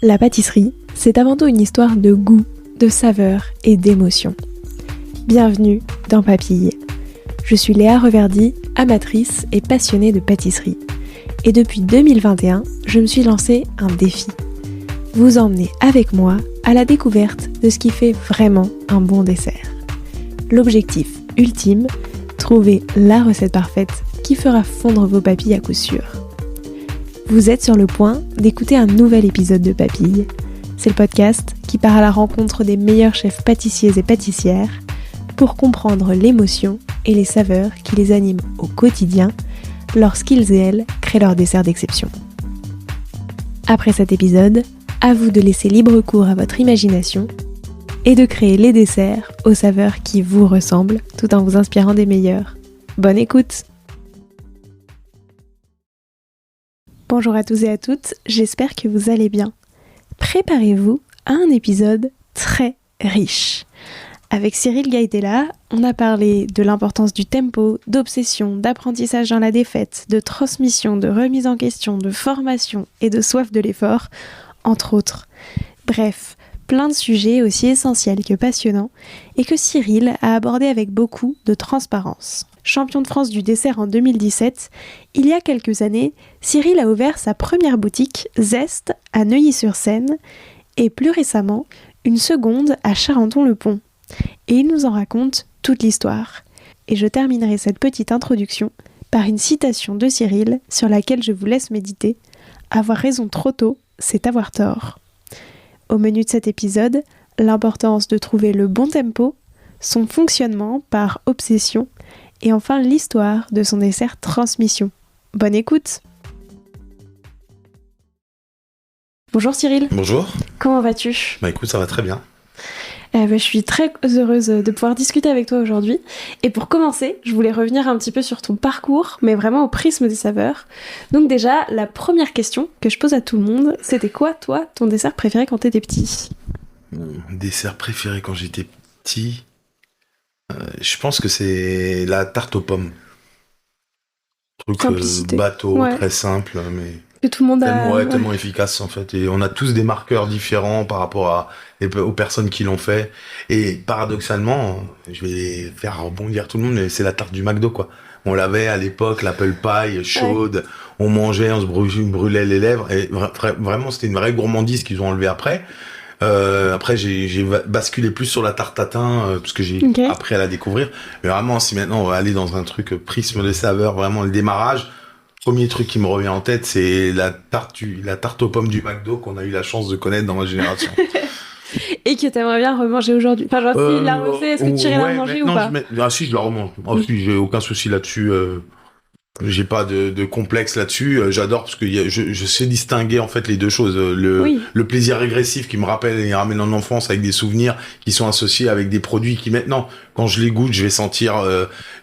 La pâtisserie, c'est avant tout une histoire de goût, de saveur et d'émotion. Bienvenue dans Papille. Je suis Léa Reverdy, amatrice et passionnée de pâtisserie. Et depuis 2021, je me suis lancé un défi. Vous emmener avec moi à la découverte de ce qui fait vraiment un bon dessert. L'objectif ultime, trouver la recette parfaite qui fera fondre vos papilles à coup sûr. Vous êtes sur le point d'écouter un nouvel épisode de Papille. C'est le podcast qui part à la rencontre des meilleurs chefs pâtissiers et pâtissières pour comprendre l'émotion et les saveurs qui les animent au quotidien lorsqu'ils et elles créent leur dessert d'exception. Après cet épisode, à vous de laisser libre cours à votre imagination et de créer les desserts aux saveurs qui vous ressemblent tout en vous inspirant des meilleurs. Bonne écoute! Bonjour à tous et à toutes, j'espère que vous allez bien. Préparez-vous à un épisode très riche. Avec Cyril Gaitella, on a parlé de l'importance du tempo, d'obsession, d'apprentissage dans la défaite, de transmission, de remise en question, de formation et de soif de l'effort, entre autres. Bref, plein de sujets aussi essentiels que passionnants et que Cyril a abordé avec beaucoup de transparence. Champion de France du dessert en 2017, il y a quelques années, Cyril a ouvert sa première boutique Zest à Neuilly-sur-Seine et plus récemment, une seconde à Charenton-le-Pont. Et il nous en raconte toute l'histoire. Et je terminerai cette petite introduction par une citation de Cyril sur laquelle je vous laisse méditer. Avoir raison trop tôt, c'est avoir tort. Au menu de cet épisode, l'importance de trouver le bon tempo, son fonctionnement par obsession, et enfin l'histoire de son dessert transmission. Bonne écoute! Bonjour Cyril. Bonjour. Comment vas-tu? Bah écoute, ça va très bien. Je suis très heureuse de pouvoir discuter avec toi aujourd'hui. Et pour commencer, je voulais revenir un petit peu sur ton parcours, mais vraiment au prisme des saveurs. Donc déjà, la première question que je pose à tout le monde, c'était quoi, toi, ton dessert préféré quand t'étais petit? Mon dessert préféré quand j'étais petit, je pense que c'est la tarte aux pommes. Truc bateau, ouais. Très simple, mais que tout le monde a... tellement efficace en fait. Et on a tous des marqueurs différents par rapport aux personnes qui l'ont fait. Et paradoxalement, je vais faire rebondir tout le monde, mais c'est la tarte du McDo quoi. On l'avait à l'époque, l'apple pie chaude, ouais. On mangeait, on se brûlait les lèvres. Et vraiment, c'était une vraie gourmandise qu'ils ont enlevé après. Après j'ai basculé plus sur la tarte tatin parce que j'ai appris à la découvrir, mais vraiment si maintenant on va aller dans un truc prisme des saveurs, vraiment le démarrage, premier truc qui me revient en tête c'est la tarte aux pommes du McDo qu'on a eu la chance de connaître dans ma génération. Et que t'aimerais bien remanger aujourd'hui, enfin genre si la refait, est-ce que tu irais la manger ou pas? Si je la remange, si, j'ai aucun souci là-dessus. J'ai pas de complexe là-dessus. J'adore parce que je sais distinguer en fait les deux choses. Le plaisir régressif qui me rappelle et ramène en enfance avec des souvenirs qui sont associés avec des produits qui maintenant, quand je les goûte, je vais sentir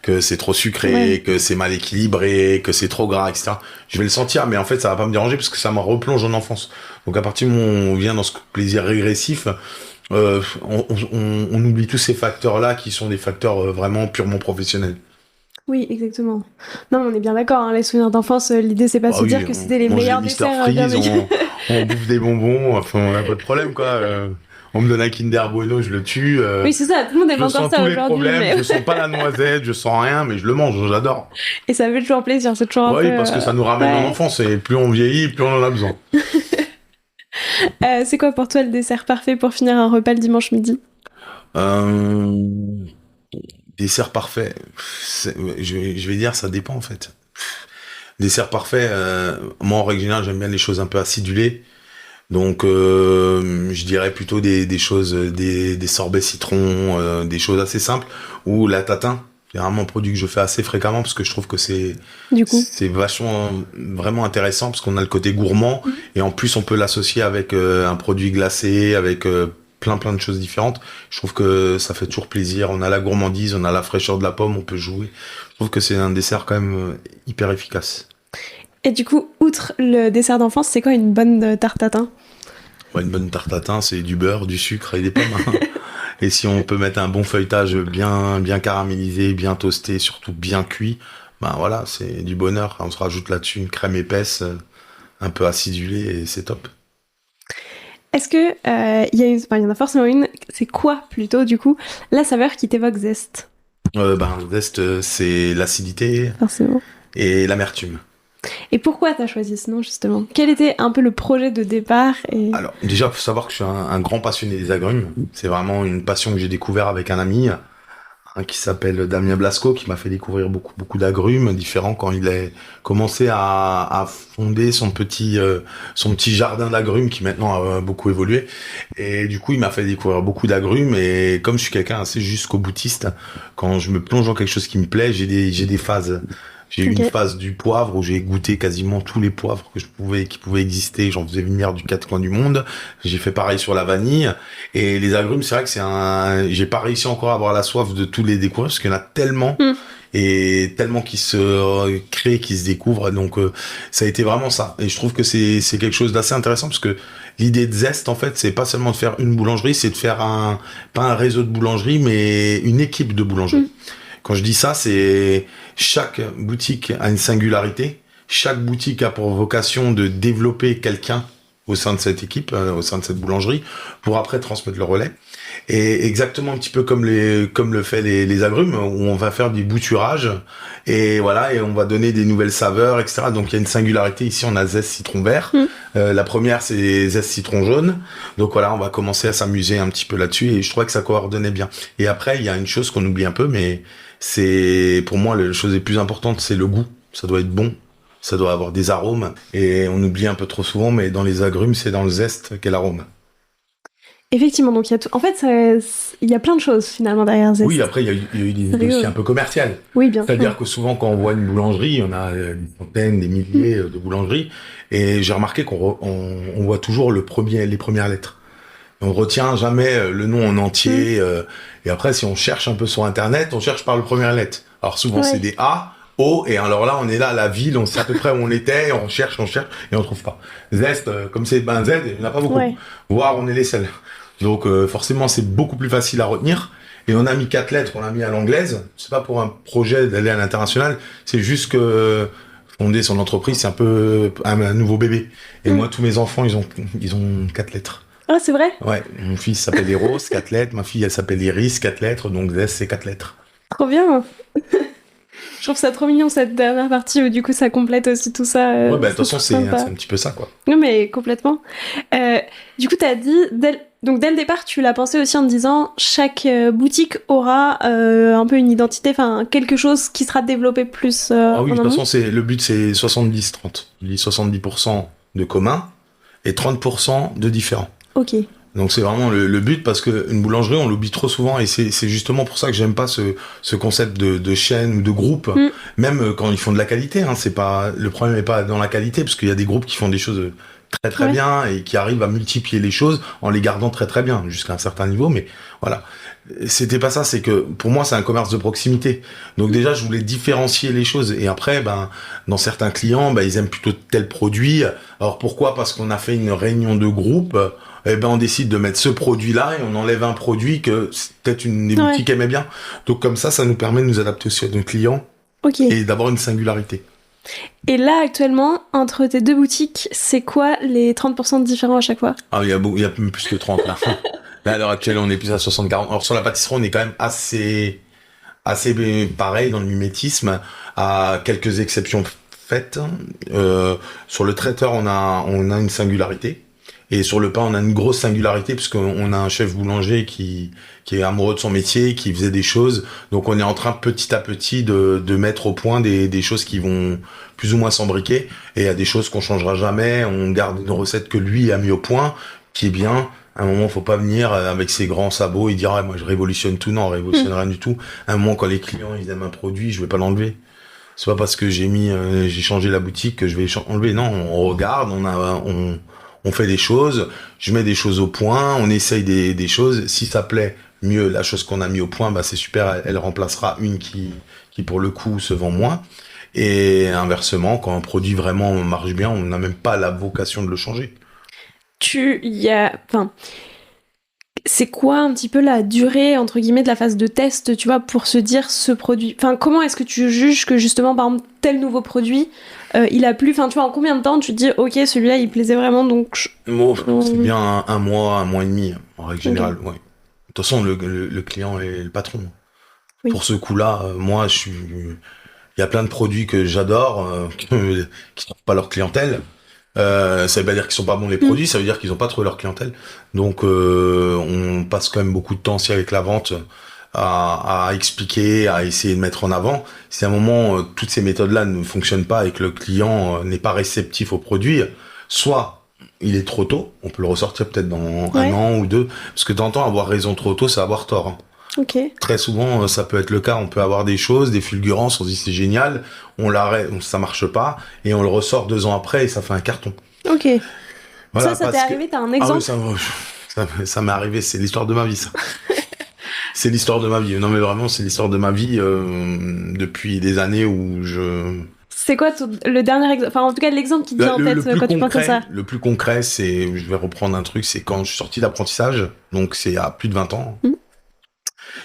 que c'est trop sucré, que c'est mal équilibré, que c'est trop gras, etc. Je vais le sentir, mais en fait, ça va pas me déranger parce que ça me replonge en enfance. Donc à partir du moment où on vient dans ce plaisir régressif, on oublie tous ces facteurs-là qui sont des facteurs vraiment purement professionnels. Oui, exactement. Non, on est bien d'accord, hein, les souvenirs d'enfance, l'idée c'est pas de se dire que c'était les meilleurs desserts. On bouffe des bonbons, enfin on a pas de problème quoi. On me donne un Kinder Bueno, je le tue. Oui, c'est ça, tout le monde aime encore ça aujourd'hui. Je sens pas la noisette, je sens rien, mais je le mange, j'adore. Et ça fait toujours plaisir, c'est toujours un peu... Oui, parce que ça nous ramène en enfance, et plus on vieillit, plus on en a besoin. C'est quoi pour toi le dessert parfait pour finir un repas le dimanche midi? Dessert parfait, je vais dire ça dépend en fait. Dessert parfait, moi en règle générale j'aime bien les choses un peu acidulées, donc je dirais plutôt des choses, des sorbets citron, des choses assez simples, ou la tatin, c'est vraiment un produit que je fais assez fréquemment parce que je trouve que c'est vachement vraiment intéressant parce qu'on a le côté gourmand et en plus on peut l'associer avec un produit glacé, avec plein de choses différentes. Je trouve que ça fait toujours plaisir. On a la gourmandise, on a la fraîcheur de la pomme, on peut jouer. Je trouve que c'est un dessert quand même hyper efficace. Et du coup, outre le dessert d'enfance, c'est quoi une bonne tarte tatin? Une bonne tarte tatin, c'est du beurre, du sucre et des pommes. Et si on peut mettre un bon feuilletage bien caramélisé, bien toasté, surtout bien cuit, ben voilà, c'est du bonheur. On se rajoute là-dessus une crème épaisse, un peu acidulée et c'est top. Est-ce que il y en a forcément une, c'est quoi plutôt du coup la saveur qui t'évoque Zest? Zest, c'est l'acidité Forcément. et l'amertume. Et pourquoi t'as choisi ce nom justement? Quel était un peu le projet de départ Alors, déjà, faut savoir que je suis un grand passionné des agrumes. C'est vraiment une passion que j'ai découvert avec un ami qui s'appelle Damien Blasco, qui m'a fait découvrir beaucoup d'agrumes différents quand il a commencé à fonder son petit jardin d'agrumes qui maintenant a beaucoup évolué. Et du coup, il m'a fait découvrir beaucoup d'agrumes. Et comme je suis quelqu'un assez jusqu'au boutiste, quand je me plonge dans quelque chose qui me plaît, j'ai des phases. J'ai eu une phase du poivre où j'ai goûté quasiment tous les poivres qui pouvaient exister. J'en faisais venir du quatre coins du monde. J'ai fait pareil sur la vanille. Et les agrumes, c'est vrai que j'ai pas réussi encore à avoir la soif de tous les découvrir parce qu'il y en a tellement. Et tellement qui se créent, qui se découvrent. Donc, ça a été vraiment ça. Et je trouve que c'est quelque chose d'assez intéressant parce que l'idée de Zest, en fait, c'est pas seulement de faire une boulangerie, c'est de faire pas un réseau de boulangeries, mais une équipe de boulangeries. Quand je dis ça, c'est chaque boutique a une singularité. Chaque boutique a pour vocation de développer quelqu'un au sein de cette équipe, au sein de cette boulangerie, pour après transmettre le relais. Et exactement un petit peu comme le fait les agrumes, où on va faire du bouturages et voilà, et on va donner des nouvelles saveurs, etc. Donc il y a une singularité. Ici, on a zeste citron vert. La première, c'est zeste citron jaune. Donc voilà, on va commencer à s'amuser un petit peu là-dessus et je trouvais que ça coordonnait bien. Et après, il y a une chose qu'on oublie un peu, mais c'est pour moi la chose les plus importante, c'est le goût. Ça doit être bon. Ça doit avoir des arômes et on oublie un peu trop souvent, mais dans les agrumes, c'est dans le zeste qu'est l'arôme. Effectivement, donc en fait, il y a plein de choses finalement derrière Zest. Oui, après, il y a eu des idées aussi un peu commerciales. Oui, bien sûr. C'est-à-dire que souvent, quand on voit une boulangerie, on a des centaines, des milliers de boulangeries, et j'ai remarqué qu'on voit toujours les premières lettres. On retient jamais le nom en entier, et après, si on cherche un peu sur Internet, on cherche par le première lettre. Alors souvent, c'est des A, O, et alors là, on est là à la ville, on sait à peu près où on était, on cherche, et on trouve pas. Zest, comme c'est Z, il n'y en a pas beaucoup. Voire, on est les seuls. Donc forcément, c'est beaucoup plus facile à retenir. Et on a mis 4 lettres, on l'a mis à l'anglaise. C'est pas pour un projet d'aller à l'international, c'est juste que fonder son entreprise, c'est un peu un nouveau bébé. Et moi, tous mes enfants, ils ont 4 lettres. Ah, c'est vrai? Ouais, mon fils s'appelle Eros, 4 lettres. Ma fille, elle s'appelle Iris, 4 lettres. Donc Zest, c'est 4 lettres. Trop bien. Je trouve ça trop mignon cette dernière partie où du coup ça complète aussi tout ça. Ouais, de toute façon, c'est un petit peu ça, quoi. Non, mais complètement. Du coup, t'as dit, dès le départ, tu l'as pensé aussi en te disant chaque boutique aura un peu une identité, enfin quelque chose qui sera développé plus. Ah oui, de toute façon, le but c'est 70-30. Je dis 70% de commun et 30% de différent. Ok. Donc c'est vraiment le but parce que une boulangerie on l'oublie trop souvent et c'est justement pour ça que j'aime pas ce concept de chaîne ou de groupe, même quand ils font de la qualité, hein, c'est pas le problème n'est pas dans la qualité parce qu'il y a des groupes qui font des choses très bien et qui arrivent à multiplier les choses en les gardant très bien jusqu'à un certain niveau, mais voilà. C'était pas ça, c'est que pour moi c'est un commerce de proximité. Donc déjà je voulais différencier les choses et après dans certains clients ils aiment plutôt tel produit. Alors pourquoi? Parce qu'on a fait une réunion de groupe, on décide de mettre ce produit-là et on enlève un produit que peut-être une des boutiques aimait bien. Donc comme ça nous permet de nous adapter aussi à nos clients et d'avoir une singularité. Et là, actuellement, entre tes deux boutiques, c'est quoi les 30% de différents à chaque fois? Ah, il y a même plus que 30 là. Là, à l'heure actuelle, on est plus à 60-40. Alors sur la pâtisserie, on est quand même assez pareil dans le mimétisme, à quelques exceptions faites. Sur le traiteur, on a une singularité. Et sur le pain, on a une grosse singularité puisqu'on a un chef boulanger qui est amoureux de son métier, qui faisait des choses. Donc on est en train petit à petit de mettre au point des choses qui vont plus ou moins s'embriquer. Et il y a des choses qu'on changera jamais. On garde une recette que lui a mis au point, qui est bien. À un moment, faut pas venir avec ses grands sabots et dire moi je révolutionne tout. Non, on révolutionne rien du tout. À un moment, quand les clients ils aiment un produit, je vais pas l'enlever. C'est pas parce que j'ai changé la boutique que je vais enlever. Non, on regarde, on fait des choses, je mets des choses au point, on essaye des choses. Si ça plaît mieux, la chose qu'on a mis au point, c'est super, elle remplacera une qui pour le coup se vend moins. Et inversement, quand un produit vraiment marche bien, on n'a même pas la vocation de le changer. c'est quoi un petit peu la durée, entre guillemets, de la phase de test, tu vois, pour se dire ce produit... Enfin, comment est-ce que tu juges que justement, par exemple, tel nouveau produit, il a plu... Enfin, tu vois, en combien de temps tu te dis, ok, celui-là, il plaisait vraiment, donc... C'est bien un mois et demi, en règle générale, ouais. De toute façon, le client est le patron. Oui. Pour ce coup-là, moi, il y a plein de produits que j'adore, qui ne trouvent pas leur clientèle. Ça veut pas dire qu'ils sont pas bons les produits, ça veut dire qu'ils ont pas trouvé leur clientèle. Donc on passe quand même beaucoup de temps aussi avec la vente à expliquer, à essayer de mettre en avant. Si à un moment toutes ces méthodes-là ne fonctionnent pas et que le client n'est pas réceptif au produit, soit il est trop tôt, on peut le ressortir peut-être dans un an ou deux, parce que t'entends avoir raison trop tôt, c'est avoir tort. Hein. Okay. Très souvent, ça peut être le cas. On peut avoir des choses, des fulgurances, on se dit c'est génial, on l'arrête, ça marche pas, et on le ressort 2 ans après et ça fait un carton. Ok. Voilà, ça t'est arrivé, t'as un exemple? Ça m'est arrivé, c'est l'histoire de ma vie, ça. C'est l'histoire de ma vie. Non mais vraiment, c'est l'histoire de ma vie depuis des années où je... C'est quoi le dernier exemple? Enfin, en tout cas, l'exemple qui te vient en tête quand tu penses à ça. Le plus concret, c'est, je vais reprendre un truc, c'est quand je suis sorti d'apprentissage, donc c'est à plus de 20 ans.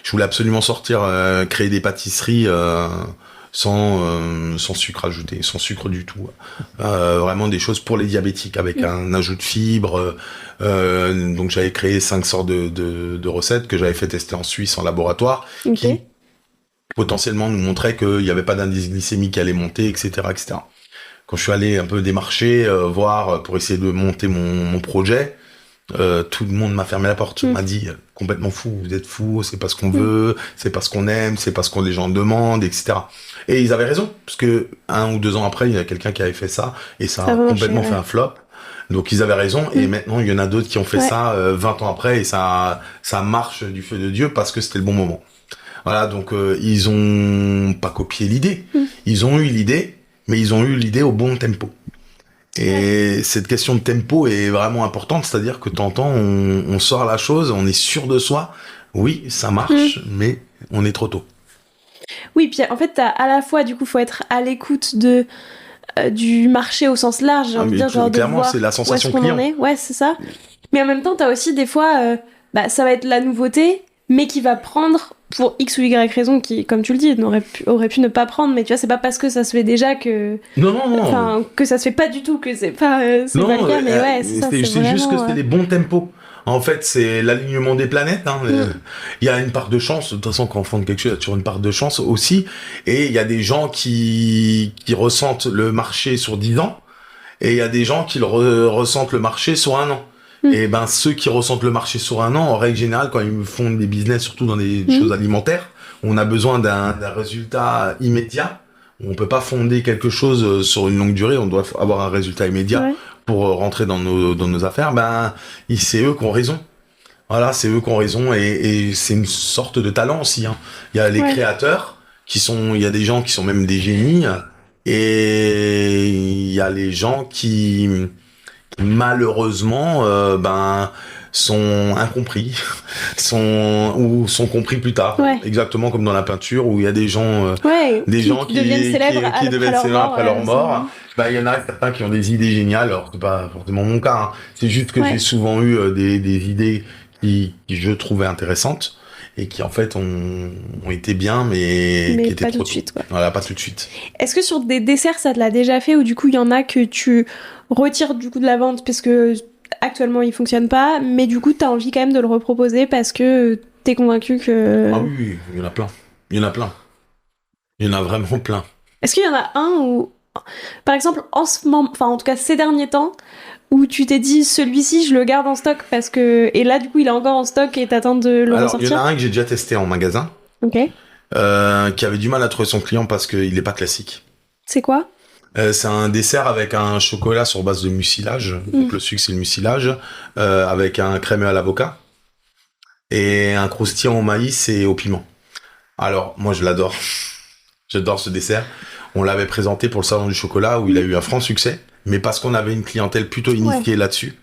Je voulais absolument sortir, créer des pâtisseries sans sucre ajouté, sans sucre du tout. Vraiment des choses pour les diabétiques, avec un ajout de fibres. Donc j'avais créé 5 sortes de recettes que j'avais fait tester en Suisse en laboratoire, qui potentiellement nous montraient qu'il n'y avait pas d'indice glycémique qui allait monter, etc., etc. Quand je suis allé un peu démarcher, voir pour essayer de monter mon projet, tout le monde m'a fermé la porte, m'a dit complètement fou, vous êtes fou, c'est pas ce qu'on veut, c'est pas ce qu'on aime, c'est pas ce que les gens demandent, etc. Et ils avaient raison, parce que 1 ou 2 ans après, il y a quelqu'un qui avait fait ça, et ça a complètement fait un flop. Donc ils avaient raison, et maintenant il y en a d'autres qui ont fait ça 20 ans après, et ça marche du feu de Dieu parce que c'était le bon moment. Voilà, donc ils ont pas copié l'idée, ils ont eu l'idée, mais ils ont eu l'idée au bon tempo. Et cette question de tempo est vraiment importante, c'est-à-dire que t'entends, on sort la chose, on est sûr de soi. Oui, ça marche, mais on est trop tôt. Oui, puis en fait, à la fois, du coup, faut être à l'écoute du marché au sens large, j'ai envie de dire, genre clairement, de voir c'est la sensation où est-ce qu'on en est. Ouais, c'est ça. Mais en même temps, t'as aussi des fois, ça va être la nouveauté, mais qui va prendre pour X ou Y raison qui, comme tu le dis, aurait pu ne pas prendre, mais tu vois, c'est pas parce que ça se fait déjà que... Non. Enfin, que ça se fait pas du tout, que c'est pas le cas, mais ouais, c'est ça. C'est vraiment, juste que c'était les bons tempos. En fait, c'est l'alignement des planètes. Hein. Il y a une part de chance. De toute façon, quand on fonde quelque chose, il y a toujours une part de chance aussi. Et il y a des gens qui ressentent le marché sur 10 ans. Et il y a des gens qui ressentent le marché sur 1 an. Et ben ceux qui ressentent le marché sur 1 an, en règle générale, quand ils font des business, surtout dans des choses alimentaires, on a besoin d'un résultat immédiat. On peut pas fonder quelque chose sur une longue durée. On doit avoir un résultat immédiat pour rentrer dans nos affaires. Ben c'est eux qui ont raison. Voilà, c'est eux qui ont raison et c'est une sorte de talent aussi. Hein. Il y a les créateurs il y a des gens qui sont même des génies et il y a les gens qui malheureusement sont incompris ou sont compris plus tard, exactement comme dans la peinture où il y a des gens qui deviennent célèbres après leur mort. Il y en a certains qui ont des idées géniales, alors c'est pas forcément mon cas, hein. C'est juste que j'ai souvent eu des idées qui je trouvais intéressantes et qui en fait ont été bien mais qui étaient pas trop tout de suite. Voilà, pas tout de suite. Est-ce que sur des desserts ça te l'a déjà fait ou du coup il y en a que tu retires du coup de la vente parce que actuellement il fonctionne pas, mais du coup t'as envie quand même de le reproposer parce que t'es convaincu que... Ah oui, il y en a plein. Il y en a vraiment plein. Est-ce qu'il y en a un où, par exemple, en ce moment, enfin en tout cas ces derniers temps, où tu t'es dit celui-ci je le garde en stock parce que... Et là du coup il est encore en stock et t'attends de le ressortir? Il y en a un que j'ai déjà testé en magasin, qui avait du mal à trouver son client parce qu'il n'est pas classique. C'est quoi? C'est un dessert avec un chocolat sur base de mucilage, donc le sucre c'est le mucilage, avec un crémeux à l'avocat et un croustillant au maïs et au piment. Alors moi je l'adore, j'adore ce dessert. On l'avait présenté pour le salon du chocolat où il a eu un franc succès, mais parce qu'on avait une clientèle plutôt initiée là-dessus.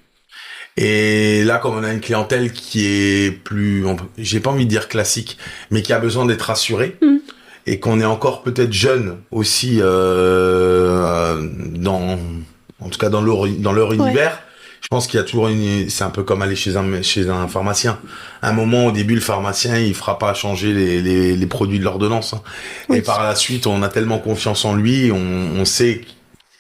Et là, comme on a une clientèle qui est plus, j'ai pas envie de dire classique, mais qui a besoin d'être rassurée, et qu'on est encore peut-être jeune aussi en tout cas dans leur univers, Je pense qu'il y a toujours c'est un peu comme aller chez un pharmacien. À un moment, au début, le pharmacien, il fera pas changer les produits de l'ordonnance, hein. Oui. Et par la suite, on a tellement confiance en lui, on sait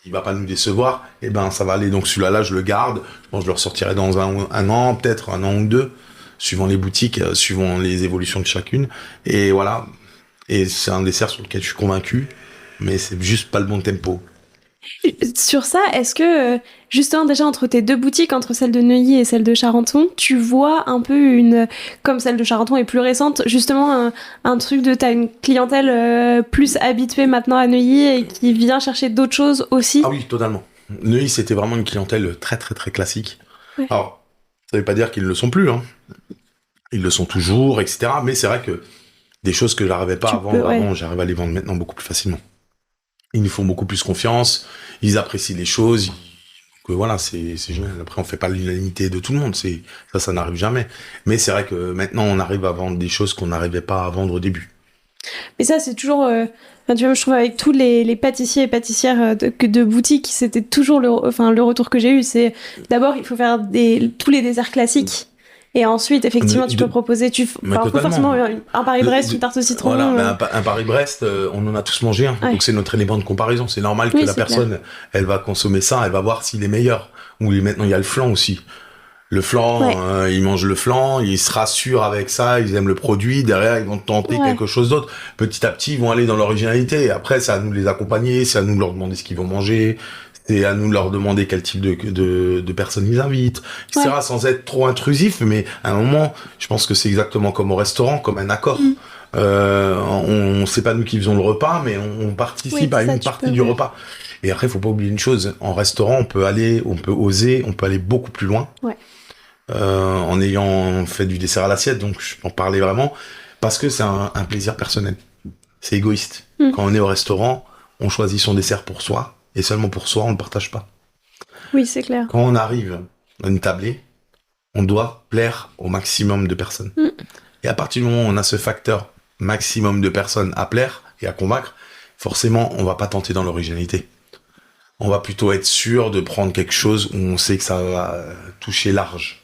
qu'il va pas nous décevoir, et ben, ça va aller. Donc, celui-là, je le garde. Je pense que je le ressortirai dans un an, peut-être un an ou deux, suivant les boutiques, suivant les évolutions de chacune. Et voilà. Et c'est un dessert sur lequel je suis convaincu, mais c'est juste pas le bon tempo. Sur ça, est-ce que, justement, déjà, entre tes deux boutiques, entre celle de Neuilly et celle de Charenton, tu vois un peu comme celle de Charenton est plus récente, justement, un truc de, t'as une clientèle plus habituée maintenant à Neuilly et qui vient chercher d'autres choses aussi? Ah oui, totalement. Neuilly, c'était vraiment une clientèle très, très, très classique. Ouais. Alors, ça veut pas dire qu'ils ne le sont plus, hein. Ils le sont toujours, etc. Mais c'est vrai que des choses que j'arrivais pas à vendre avant, j'arrive à les vendre maintenant beaucoup plus facilement. Ils nous font beaucoup plus confiance, ils apprécient les choses. Donc voilà, c'est génial. Après, on fait pas l'unanimité de tout le monde, ça n'arrive jamais. Mais c'est vrai que maintenant, on arrive à vendre des choses qu'on n'arrivait pas à vendre au début. Mais ça, c'est toujours... Enfin, tu vois, je trouve avec tous les pâtissiers et pâtissières de boutiques, c'était toujours le retour que j'ai eu. C'est d'abord, il faut faire tous les desserts classiques. Et ensuite, effectivement, tu peux proposer... pas forcément un Paris-Brest, une tarte au citron. Voilà, mais un Paris-Brest, on en a tous mangé un. Ouais. Donc c'est notre élément de comparaison. C'est normal que la personne, clair, elle va consommer ça, elle va voir s'il est meilleur. Ou maintenant, il y a le flan aussi. Le flan, ils mangent le flan, ils se rassurent avec ça, ils aiment le produit, derrière ils vont tenter quelque chose d'autre. Petit à petit, ils vont aller dans l'originalité. Après, c'est à nous de les accompagner, c'est à nous de leur demander ce qu'ils vont manger, c'est à nous de leur demander quel type de personnes ils invitent, etc. Sans être trop intrusif, mais à un moment, je pense que c'est exactement comme au restaurant, comme un accord. C'est pas nous qui faisons le repas, mais on participe à une partie du repas. Et après, faut pas oublier une chose, en restaurant, on peut aller beaucoup plus loin. Ouais. En ayant fait du dessert à l'assiette, donc je peux en parler vraiment, parce que c'est un plaisir personnel. C'est égoïste. Quand on est au restaurant, on choisit son dessert pour soi, et seulement pour soi, on ne partage pas. Oui, c'est clair. Quand on arrive à une tablée, on doit plaire au maximum de personnes. Et à partir du moment où on a ce facteur maximum de personnes à plaire et à convaincre, forcément, on va pas tenter dans l'originalité. On va plutôt être sûr de prendre quelque chose où on sait que ça va toucher large.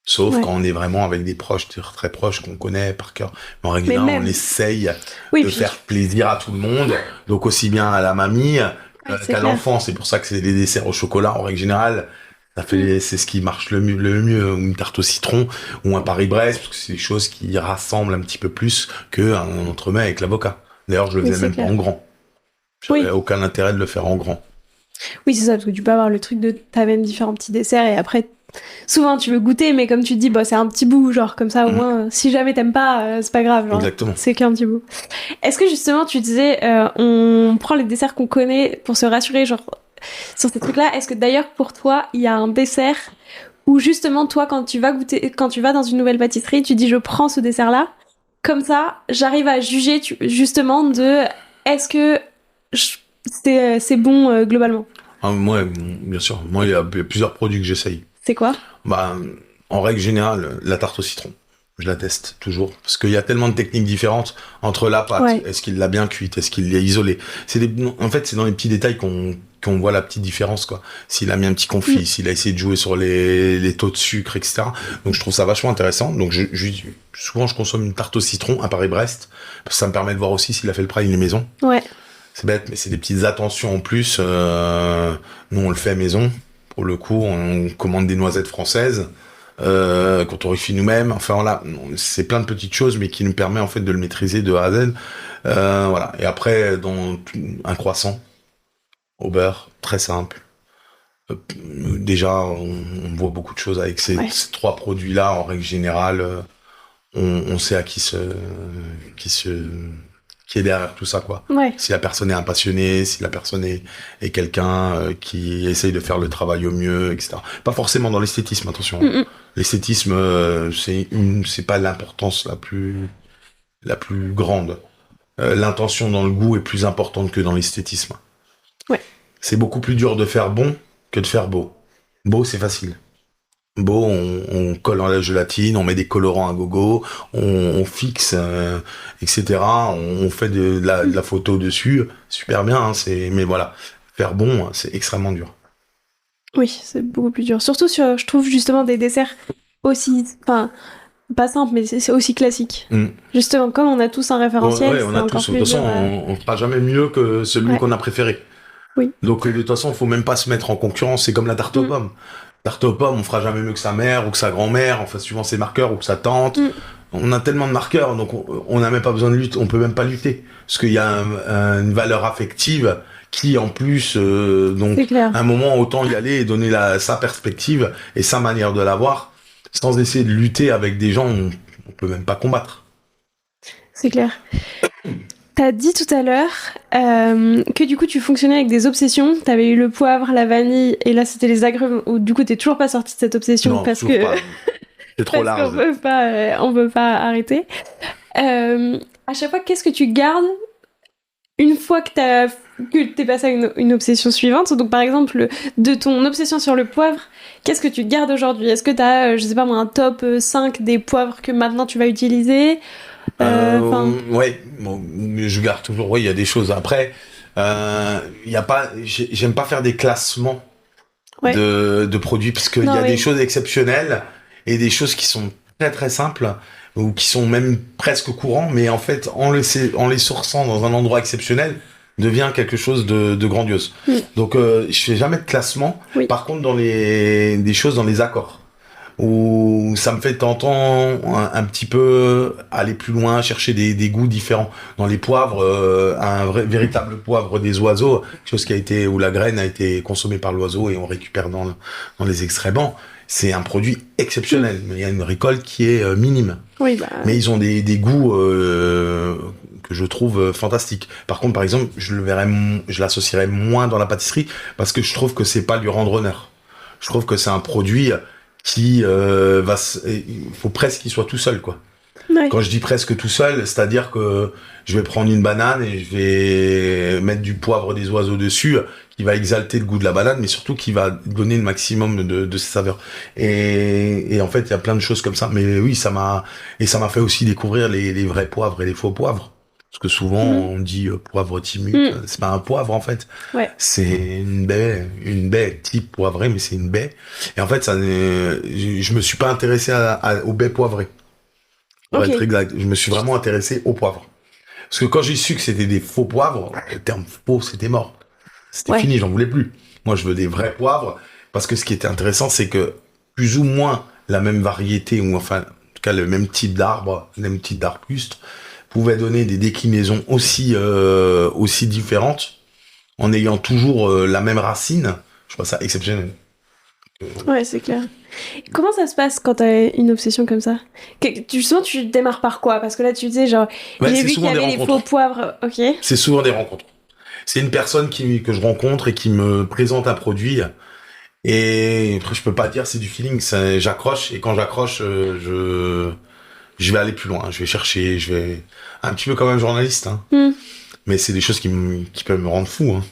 Sauf quand on est vraiment avec des proches, très proches, qu'on connaît par cœur. Mais en règle générale, on essaye de faire plaisir à tout le monde. Donc aussi bien à la mamie qu'à l'enfant. C'est pour ça que c'est des desserts au chocolat, en règle générale. C'est ce qui marche le mieux. Une tarte au citron ou un Paris-Brest, parce que c'est des choses qui rassemblent un petit peu plus qu'un entremets avec l'avocat. D'ailleurs, je le faisais même pas en grand. J'avais aucun intérêt de le faire en grand. Oui, c'est ça, parce que tu peux avoir le truc de t'as même différents petits desserts et après, souvent tu veux goûter, mais comme tu te dis, c'est un petit bout, genre comme ça, au moins, si jamais t'aimes pas, c'est pas grave. Genre, exactement. C'est qu'un petit bout. Est-ce que justement, tu disais, on prend les desserts qu'on connaît pour se rassurer, genre, sur ces trucs-là. Est-ce que d'ailleurs, pour toi, il y a un dessert où justement, toi, quand tu vas dans une nouvelle pâtisserie, tu dis, je prends ce dessert-là, comme ça, j'arrive à juger justement de est-ce que c'est bon globalement? Moi, bien sûr. Moi, il y a plusieurs produits que j'essaye. C'est quoi? En règle générale, la tarte au citron. Je la teste toujours. Parce qu'il y a tellement de techniques différentes entre la pâte. Est-ce qu'il l'a bien cuite? Est-ce qu'il l'a isolée? En fait, c'est dans les petits détails qu'on voit la petite différence, quoi. S'il a mis un petit confit, s'il a essayé de jouer sur les taux de sucre, etc. Donc, je trouve ça vachement intéressant. Donc, souvent, je consomme une tarte au citron à Paris-Brest. Parce que ça me permet de voir aussi s'il a fait le prime maison. Ouais. C'est bête, mais c'est des petites attentions en plus. Nous, on le fait à maison. Pour le coup, on commande des noisettes françaises qu'on torréfie nous-mêmes. Enfin, voilà, c'est plein de petites choses, mais qui nous permet en fait de le maîtriser de A à Z. Voilà. Et après, un croissant au beurre, très simple. Déjà, on voit beaucoup de choses avec ces trois produits-là. En règle générale, on sait à qui est derrière tout ça, quoi. Ouais. Si la personne est un passionné, si la personne est quelqu'un qui essaye de faire le travail au mieux, etc. Pas forcément dans l'esthétisme, attention. L'esthétisme, c'est pas l'importance la plus grande. L'intention dans le goût est plus importante que dans l'esthétisme. Ouais. C'est beaucoup plus dur de faire bon que de faire beau. Beau, c'est facile. Beau, on colle dans la gélatine, on met des colorants à gogo, on fixe, etc. On fait de la photo dessus, super bien. Mais voilà, faire bon, c'est extrêmement dur. Oui, c'est beaucoup plus dur. Surtout sur, je trouve, justement, des desserts aussi, enfin, pas simples, mais c'est aussi classique. Justement, comme on a tous un référentiel, Ouais, on c'est a encore tous. De plus toute dur. façon, on fera jamais mieux que celui Ouais. qu'on a préféré. Oui. Donc, de toute façon, faut même pas se mettre en concurrence. C'est comme la tarte aux pommes. Tarte aux pommes, on fera jamais mieux que sa mère ou que sa grand-mère, enfin, suivant ses marqueurs, ou que sa tante. On a tellement de marqueurs, donc on n'a même pas besoin de lutter. On peut même pas lutter. Parce qu'il y a une valeur affective qui, en plus, donc, C'est clair. à un moment, autant y aller et donner sa perspective et sa manière de la voir, sans essayer de lutter avec des gens, on peut même pas combattre. C'est clair. T'as dit tout à l'heure que du coup tu fonctionnais avec des obsessions. T'avais eu le poivre, la vanille, et là c'était les agrumes. Où du coup t'es toujours pas sorti de cette obsession Non, parce toujours que pas. C'est trop parce large. on peut pas arrêter. À chaque fois, qu'est-ce que tu gardes une fois que t'es passé à une obsession suivante? Donc par exemple, de ton obsession sur le poivre, qu'est-ce que tu gardes aujourd'hui? Est-ce que t'as, je sais pas moi, un top 5 des poivres que maintenant tu vas utiliser? Ouais, bon, je garde toujours. Oui, il y a des choses. Après, il y a pas. J'aime pas faire des classements Ouais. de produits parce qu'il y a oui. des choses exceptionnelles et des choses qui sont très très simples ou qui sont même presque courants, mais en fait, en les sourçant dans un endroit exceptionnel, devient quelque chose de grandiose. Donc, je fais jamais de classement. Oui. Par contre, des choses dans les accords, où ça me fait de temps en temps un petit peu aller plus loin, chercher des goûts différents. Dans les poivres, véritable poivre des oiseaux, chose qui a été, où la graine a été consommée par l'oiseau et on récupère dans les excréments. C'est un produit exceptionnel, mais il y a une récolte qui est minime. Oui, bah... Mais ils ont des goûts que je trouve fantastiques. Par contre, par exemple, je l'associerais moins dans la pâtisserie parce que je trouve que c'est pas lui rendre honneur. Je trouve que c'est un produit qui il faut presque qu'il soit tout seul, quoi. Ouais. Quand je dis presque tout seul, c'est-à-dire que je vais prendre une banane et je vais mettre du poivre des oiseaux dessus, qui va exalter le goût de la banane, mais surtout qui va donner le maximum de ses saveurs. Et en fait, il y a plein de choses comme ça. Mais oui, ça m'a fait aussi découvrir les vrais poivres et les faux poivres. Parce que souvent, on dit poivre timide. C'est pas un poivre, en fait. Ouais. C'est une baie type poivrée, mais c'est une baie. Et en fait, je me suis pas intéressé aux baies poivrées. Pour être exact. Je me suis vraiment intéressé aux poivres. Parce que quand j'ai su que c'était des faux poivres, le terme faux, c'était mort. C'était fini, j'en voulais plus. Moi, je veux des vrais poivres. Parce que ce qui était intéressant, c'est que plus ou moins la même variété, ou enfin, en tout cas, le même type d'arbre, le même type d'arbuste, pouvait donner des déclinaisons aussi différentes, en ayant toujours la même racine. Je trouve ça exceptionnel. Ouais, c'est clair. Comment ça se passe quand t'as une obsession comme ça? Souvent, tu démarres par quoi? Parce que là, tu disais, genre, j'ai vu qu'il y avait les faux poivres. Ok. C'est souvent des rencontres. C'est une personne que je rencontre et qui me présente un produit. Et après, je peux pas dire c'est du feeling. J'accroche, et quand j'accroche, je vais aller plus loin. Je vais chercher, je vais un petit peu comme un journaliste. Hein. Mais c'est des choses qui peuvent me rendre fou. Hein.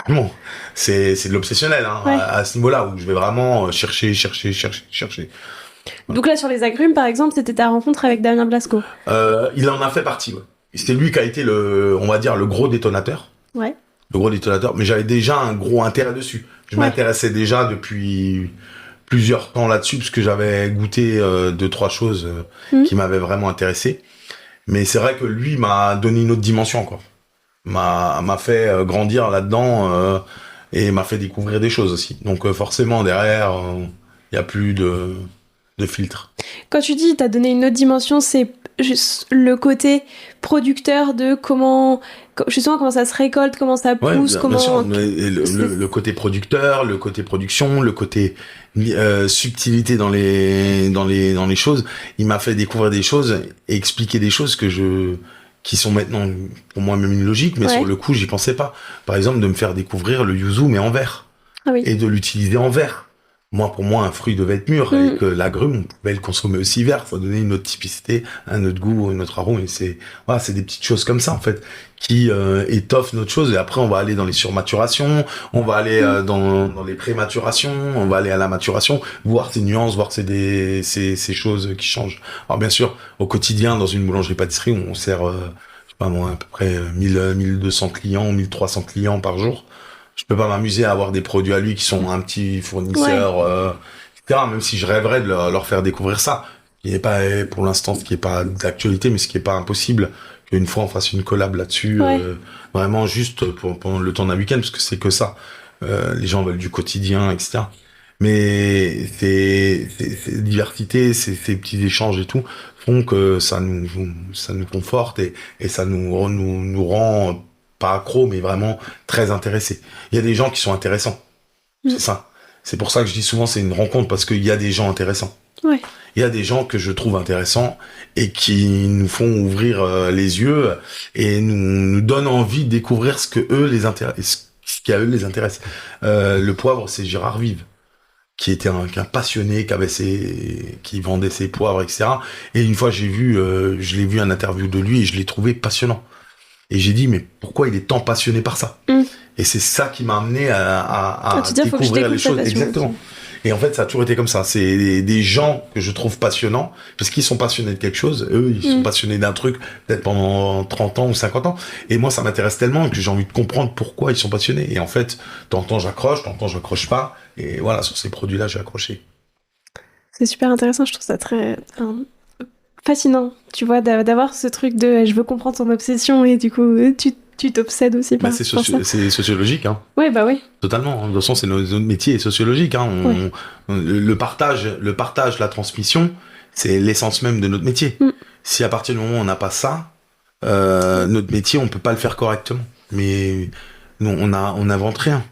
Vraiment, c'est de l'obsessionnel à ce niveau-là, où je vais vraiment chercher. Donc là, sur les agrumes, par exemple, c'était ta rencontre avec Damien Blasco. Il en a fait partie, ouais. C'était lui qui a été on va dire, le gros détonateur. Ouais. Le gros détonateur, mais j'avais déjà un gros intérêt dessus. Je m'intéressais déjà depuis plusieurs temps là-dessus, parce que j'avais goûté 2-3 choses qui m'avaient vraiment intéressé. Mais c'est vrai que lui m'a donné une autre dimension, quoi. M'a fait grandir là-dedans et m'a fait découvrir des choses aussi. Donc forcément derrière, il y a plus de filtre. Quand tu dis t'as donné une autre dimension, c'est juste le côté producteur de comment ça se récolte, comment ça pousse, bien sûr. Le côté producteur, le côté production, le côté subtilité dans les choses. Il m'a fait découvrir des choses et expliquer des choses qui sont maintenant pour moi même une logique, mais sur le coup j'y pensais pas. Par exemple, de me faire découvrir le yuzu mais en verre, et de l'utiliser en verre. Pour moi, un fruit devait être mûr, et que l'agrume, on pouvait le consommer aussi vert. Faut donner une autre typicité, un autre goût, un autre arôme. Et c'est des petites choses comme ça, en fait, qui étoffent notre chose. Et après, on va aller dans les surmaturations, on va aller dans les prématurations, on va aller à la maturation, voir ces nuances, voir ces choses qui changent. Alors bien sûr, au quotidien, dans une boulangerie-pâtisserie, on sert, je sais pas moi, à peu près 1200 clients, 1300 clients par jour. Je peux pas m'amuser à avoir des produits à lui qui sont un petit fournisseur, etc. Même si je rêverais de leur faire découvrir ça. Il n'est pas, pour l'instant, ce qui est pas d'actualité, mais ce qui est pas impossible, qu'une fois on fasse une collab là-dessus, vraiment juste pendant le temps d'un week-end, parce que c'est que ça. Les gens veulent du quotidien, etc. Mais ces diversités, ces petits échanges et tout, font que ça nous conforte et ça nous rend pas accro, mais vraiment très intéressés. Il y a des gens qui sont intéressants. C'est ça. C'est pour ça que je dis souvent c'est une rencontre, parce qu'il y a des gens intéressants. Ouais. Il y a des gens que je trouve intéressants et qui nous font ouvrir les yeux et nous donnent envie de découvrir ce que eux les intéresse, ce qui à eux les intéresse. Le poivre, c'est Gérard Vive, qui était un passionné, qui vendait ses poivres, etc. Et une fois, je l'ai vu un interview de lui et je l'ai trouvé passionnant. Et j'ai dit, mais pourquoi il est tant passionné par ça? Et c'est ça qui m'a amené à découvrir les choses. Exactement. Aussi. Et en fait, ça a toujours été comme ça. C'est des gens que je trouve passionnants, parce qu'ils sont passionnés de quelque chose. Eux, ils sont passionnés d'un truc, peut-être pendant 30 ans ou 50 ans. Et moi, ça m'intéresse tellement que j'ai envie de comprendre pourquoi ils sont passionnés. Et en fait, tantôt j'accroche pas. Et voilà, sur ces produits-là, j'ai accroché. C'est super intéressant. Je trouve ça très fascinant, tu vois, d'avoir ce truc de je veux comprendre ton obsession et du coup, tu t'obsèdes aussi par ça. C'est sociologique, hein. Ouais, bah oui. Totalement. De toute façon, c'est notre métier est sociologique, hein. Le partage, la transmission, c'est l'essence même de notre métier. Si à partir du moment où on n'a pas ça, notre métier, on peut pas le faire correctement. Mais nous, on n'invente rien.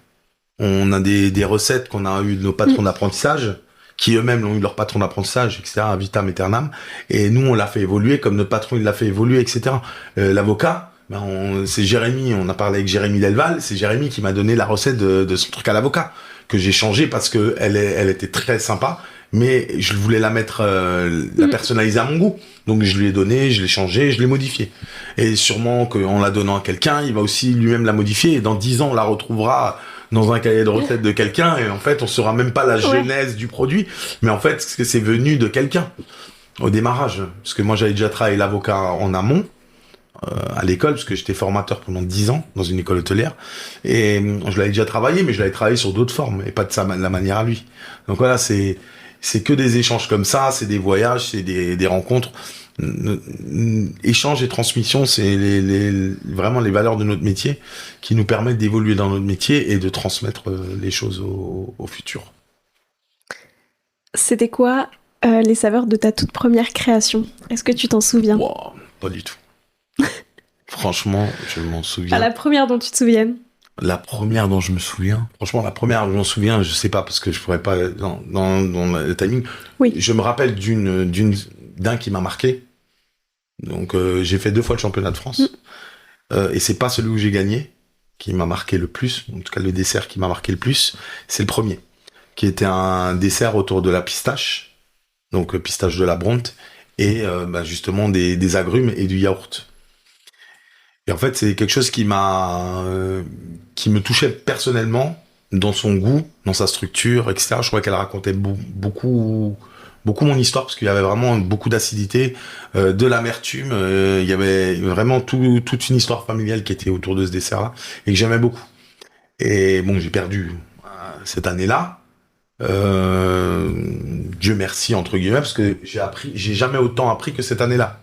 On a des recettes qu'on a eues de nos patrons d'apprentissage, qui eux-mêmes l'ont eu de leur patron d'apprentissage, etc., vitam aeternam. Et nous, on l'a fait évoluer comme notre patron, il l'a fait évoluer, etc. L'avocat, c'est Jérémy, on a parlé avec Jérémy Delval, c'est Jérémy qui m'a donné la recette de son truc à l'avocat, que j'ai changé parce que elle était très sympa, mais je voulais la mettre, la personnaliser à mon goût. Donc je lui ai donné, je l'ai changé, je l'ai modifié. Et sûrement qu'en la donnant à quelqu'un, il va aussi lui-même la modifier, et dans 10 ans, on la retrouvera dans un cahier de recettes de quelqu'un, et en fait, on saura même pas la genèse du produit, mais en fait, c'est venu de quelqu'un, au démarrage. Parce que moi, j'avais déjà travaillé l'avocat en amont, à l'école, parce que j'étais formateur pendant 10 ans dans une école hôtelière, et je l'avais déjà travaillé, mais je l'avais travaillé sur d'autres formes, et pas de la manière à lui. Donc voilà, c'est que des échanges comme ça, c'est des voyages, c'est des rencontres. Échange et transmission, c'est vraiment les valeurs de notre métier qui nous permettent d'évoluer dans notre métier et de transmettre les choses au futur. C'était quoi les saveurs de ta toute première création? Est-ce que tu t'en souviens? Wow, pas du tout. Franchement, je m'en souviens. La première dont tu te souviennes? La première dont je me souviens, franchement, la première dont je m'en souviens, je sais pas, parce que je pourrais pas, dans le timing. Oui. Je me rappelle d'un qui m'a marqué. Donc, j'ai fait 2 fois le championnat de France. Et c'est pas celui où j'ai gagné qui m'a marqué le plus. En tout cas, le dessert qui m'a marqué le plus, c'est le premier. Qui était un dessert autour de la pistache. Donc, pistache de la Bronte. Et, justement, des agrumes et du yaourt. Et en fait, c'est quelque chose qui me touchait personnellement dans son goût, dans sa structure, etc. Je crois qu'elle racontait beaucoup mon histoire, parce qu'il y avait vraiment beaucoup d'acidité, de l'amertume. Il y avait vraiment toute une histoire familiale qui était autour de ce dessert-là et que j'aimais beaucoup. Et bon, j'ai perdu cette année-là. Dieu merci, entre guillemets, parce que j'ai jamais autant appris que cette année-là.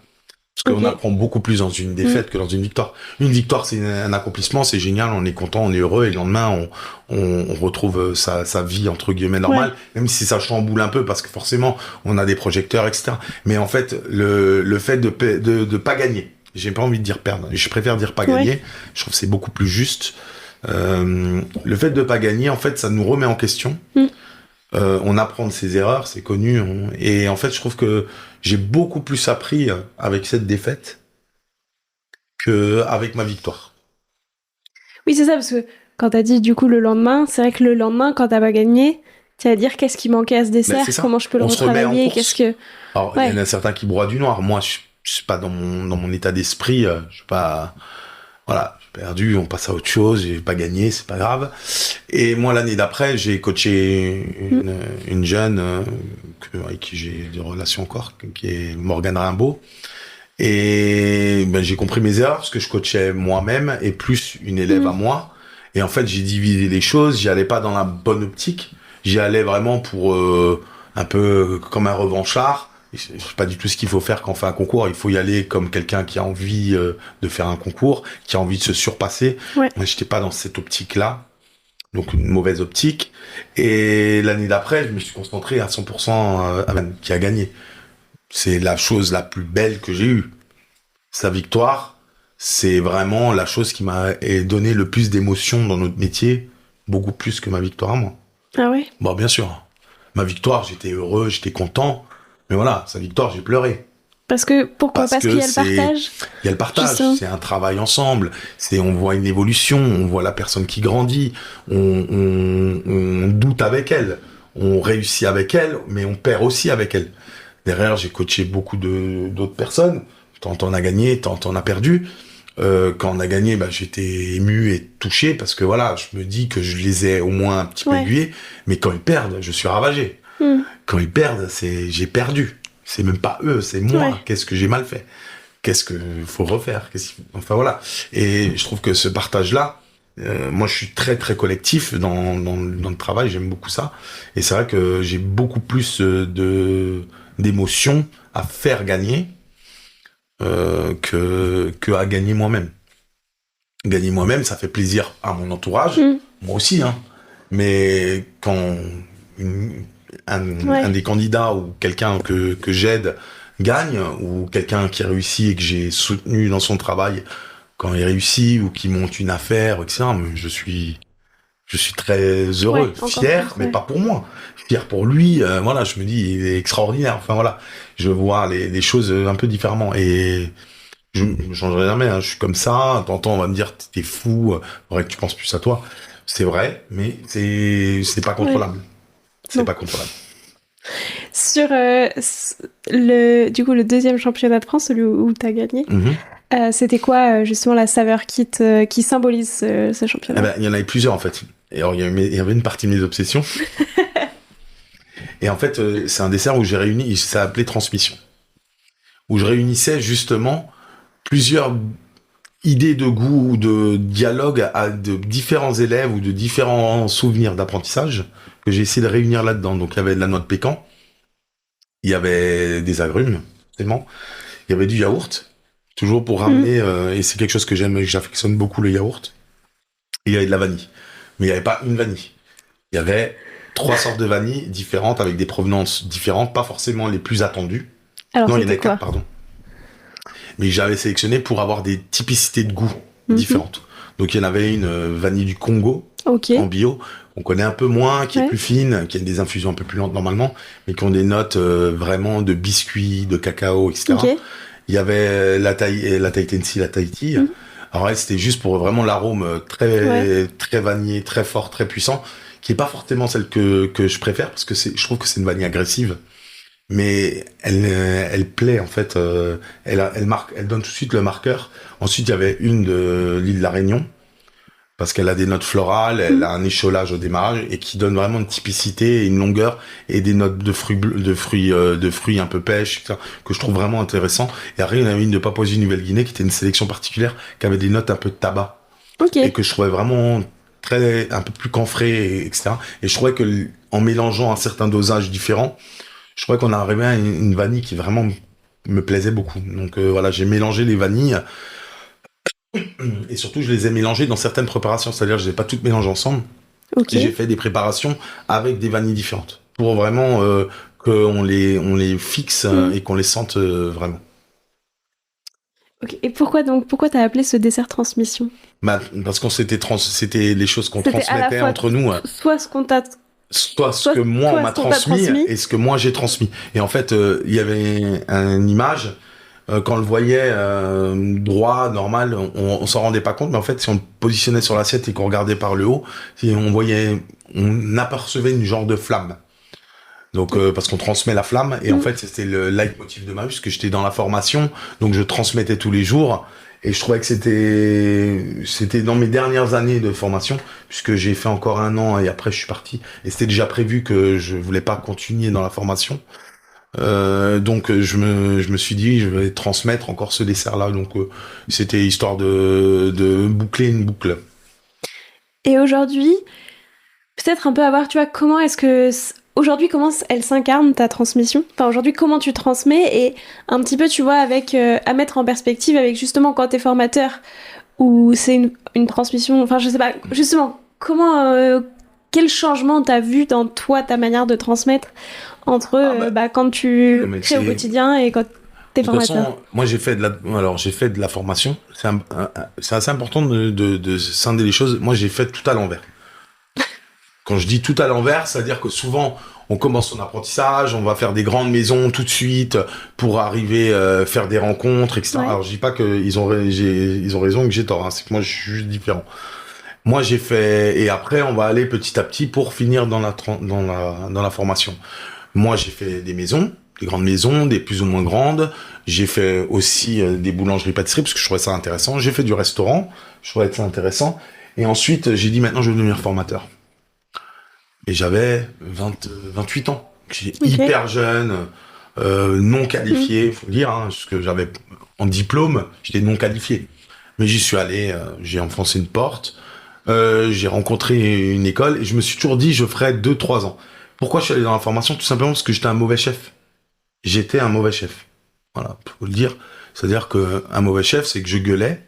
Parce qu'on apprend beaucoup plus dans une défaite que dans une victoire. Une victoire, c'est un accomplissement, c'est génial, on est content, on est heureux, et le lendemain, on retrouve sa vie, entre guillemets, normale, même si ça chamboule un peu, parce que forcément, on a des projecteurs, etc. Mais en fait, le fait de pas gagner, j'ai pas envie de dire perdre, je préfère dire pas gagner, je trouve que c'est beaucoup plus juste. Le fait de pas gagner, en fait, ça nous remet en question. On apprend de ses erreurs, c'est connu, et en fait, je trouve que j'ai beaucoup plus appris avec cette défaite qu'avec ma victoire. Oui, c'est ça, parce que quand t'as dit du coup le lendemain, c'est vrai que le lendemain, quand t'as pas gagné, tu vas dire qu'est-ce qui manquait à ce dessert, comment je peux le retravailler, qu'est-ce que... Alors, il y en a certains qui broient du noir. Moi, je suis pas dans mon état d'esprit, je suis pas... Voilà, j'ai perdu, on passe à autre chose, j'ai pas gagné, c'est pas grave. Et moi, l'année d'après, j'ai coaché une jeune avec qui j'ai des relations encore, qui est Morgane Rimbaud. Et j'ai compris mes erreurs, parce que je coachais moi-même, et plus une élève à moi. Et en fait, j'ai divisé les choses, j'y allais pas dans la bonne optique, j'y allais vraiment pour un peu comme un revanchard. C'est pas du tout ce qu'il faut faire quand on fait un concours. Il faut y aller comme quelqu'un qui a envie de faire un concours, qui a envie de se surpasser. Ouais. Moi, j'étais pas dans cette optique-là, donc une mauvaise optique. Et l'année d'après, je me suis concentré à 100% à Van, qui a gagné. C'est la chose la plus belle que j'ai eue. Sa victoire, c'est vraiment la chose qui m'a donné le plus d'émotion dans notre métier, beaucoup plus que ma victoire à moi. Ah ouais? Bon, bien sûr. Ma victoire, j'étais heureux, j'étais content. Mais voilà, sa victoire, j'ai pleuré. Pourquoi? Parce qu'il y a le partage. Il y a le partage, c'est un travail ensemble. On voit une évolution, on voit la personne qui grandit, on doute avec elle, on réussit avec elle, mais on perd aussi avec elle. Derrière, j'ai coaché beaucoup d'autres personnes. Tant on a gagné, tant on a perdu. Quand on a gagné, j'étais ému et touché parce que voilà, je me dis que je les ai au moins un petit peu aiguillés. Mais quand ils perdent, je suis ravagé. Quand ils perdent, j'ai perdu. C'est même pas eux, c'est moi. Ouais. Qu'est-ce que j'ai mal fait? Qu'est-ce qu'il faut refaire? Enfin voilà. Et je trouve que ce partage-là, moi je suis très très collectif dans le travail, j'aime beaucoup ça. Et c'est vrai que j'ai beaucoup plus d'émotions à faire gagner que à gagner moi-même. Gagner moi-même, ça fait plaisir à mon entourage, moi aussi, hein. Mais quand un des candidats ou quelqu'un que j'aide gagne, ou quelqu'un qui réussit et que j'ai soutenu dans son travail quand il réussit ou qui monte une affaire, etc., je suis très heureux, fier, mais pas pour moi, fier pour lui. Voilà, je me dis, il est extraordinaire. Enfin voilà, je vois les choses un peu différemment et je ne changerai jamais. Hein. Je suis comme ça. De temps en temps, on va me dire, t'es fou, faudrait que tu penses plus à toi. C'est vrai, mais c'est pas contrôlable. C'est pas contrôlable. Sur le deuxième championnat de France, celui où tu as gagné, c'était quoi justement la saveur qui symbolise ce championnat? Il y en avait plusieurs en fait. Et alors, il y avait une partie de mes obsessions. Et en fait, c'est un dessert où j'ai réuni, ça s'appelait Transmission, où je réunissais justement plusieurs idées de goût ou de dialogue de différents élèves ou de différents souvenirs d'apprentissage que j'ai essayé de réunir là-dedans. Donc, il y avait de la noix de pécan, il y avait des agrumes, tellement, il y avait du yaourt, toujours pour ramener, et c'est quelque chose que j'aime, j'affectionne beaucoup le yaourt, et il y avait de la vanille. Mais il n'y avait pas une vanille. Il y avait 3 sortes de vanille différentes avec des provenances différentes, pas forcément les plus attendues. Alors, non, il y en a 4, pardon. Mais j'avais sélectionné pour avoir des typicités de goût différentes. Donc il y en avait une vanille du Congo, en bio, qu'on connaît un peu moins, qui est plus fine, qui a des infusions un peu plus lentes normalement, mais qui ont des notes vraiment de biscuits, de cacao, etc. Il y avait la Tahiti. Alors elle, c'était juste pour vraiment l'arôme très vanillé, très fort, très puissant, qui est pas forcément celle que je préfère, parce que je trouve que c'est une vanille agressive. Mais elle plaît, en fait, elle donne tout de suite le marqueur. Ensuite, il y avait une de l'île de la Réunion, parce qu'elle a des notes florales, elle a un écholage au démarrage, et qui donne vraiment une typicité et une longueur, et des notes de fruits un peu pêche, etc., que je trouve vraiment intéressant. Et après, il y en avait une de Papouasie-Nouvelle-Guinée, qui était une sélection particulière, qui avait des notes un peu de tabac. Et que je trouvais vraiment un peu plus camphré, etc. Et je trouvais que, en mélangeant un certain dosage différent, je trouvais qu'on arrivait à une vanille qui vraiment me plaisait beaucoup. Donc voilà, j'ai mélangé les vanilles. Et surtout, je les ai mélangées dans certaines préparations. C'est-à-dire, je les ai pas toutes mélangées ensemble. Et j'ai fait des préparations avec des vanilles différentes. Pour vraiment qu'on les fixe et qu'on les sente vraiment. Et pourquoi t'as appelé ce dessert Transmission? Parce qu'on c'était les choses qu'on transmettait entre nous. Soit ce qu'on t'a... Soit ce que moi on m'a transmis et ce que moi j'ai transmis. Et en fait, il y avait une image, quand on le voyait droit, normal, on s'en rendait pas compte, mais en fait, si on le positionnait sur l'assiette et qu'on regardait par le haut, on apercevait une genre de flamme. Donc parce qu'on transmet la flamme, et en fait c'était le leitmotiv de ma vie, parce que j'étais dans la formation, donc je transmettais tous les jours. Et je trouvais que c'était dans mes dernières années de formation, puisque j'ai fait encore 1 an et après je suis parti. Et c'était déjà prévu que je voulais pas continuer dans la formation. Donc je me suis dit, je vais transmettre encore ce dessert-là. Donc c'était histoire de boucler une boucle. Et aujourd'hui, peut-être un peu à voir, tu vois, comment est-ce que... Aujourd'hui, comment elle s'incarne, ta transmission? Enfin, aujourd'hui, comment tu transmets? Et un petit peu, tu vois, avec à mettre en perspective avec justement quand t'es formateur, ou c'est une transmission... Enfin, je sais pas, justement, comment... quel changement t'as vu dans toi, ta manière de transmettre entre quand tu crées au quotidien et quand t'es formateur? De toute façon, moi j'ai fait de la formation. C'est assez important de scinder les choses. Moi j'ai fait tout à l'envers. Quand je dis tout à l'envers, c'est-à-dire que souvent on commence son apprentissage, on va faire des grandes maisons tout de suite pour arriver faire des rencontres, etc. Ouais. Alors je dis pas qu'ils ont raison et que j'ai tort. Hein. C'est que moi je suis juste différent. Moi j'ai fait et après on va aller petit à petit pour finir dans la formation. Moi j'ai fait des maisons, des grandes maisons, des plus ou moins grandes. J'ai fait aussi des boulangeries-pâtisseries parce que je trouvais ça intéressant. J'ai fait du restaurant, je trouvais ça intéressant. Et ensuite j'ai dit maintenant je veux devenir formateur. Et j'avais 28 ans. J'étais hyper jeune, non qualifié, faut le dire, hein, parce que j'avais en diplôme, j'étais non qualifié. Mais j'y suis allé, j'ai enfoncé une porte, j'ai rencontré une école et je me suis toujours dit je ferais 2-3 ans. Pourquoi je suis allé dans la formation? Tout simplement parce que j'étais un mauvais chef. J'étais un mauvais chef. Voilà, faut le dire. C'est-à-dire qu'un mauvais chef, c'est que je gueulais.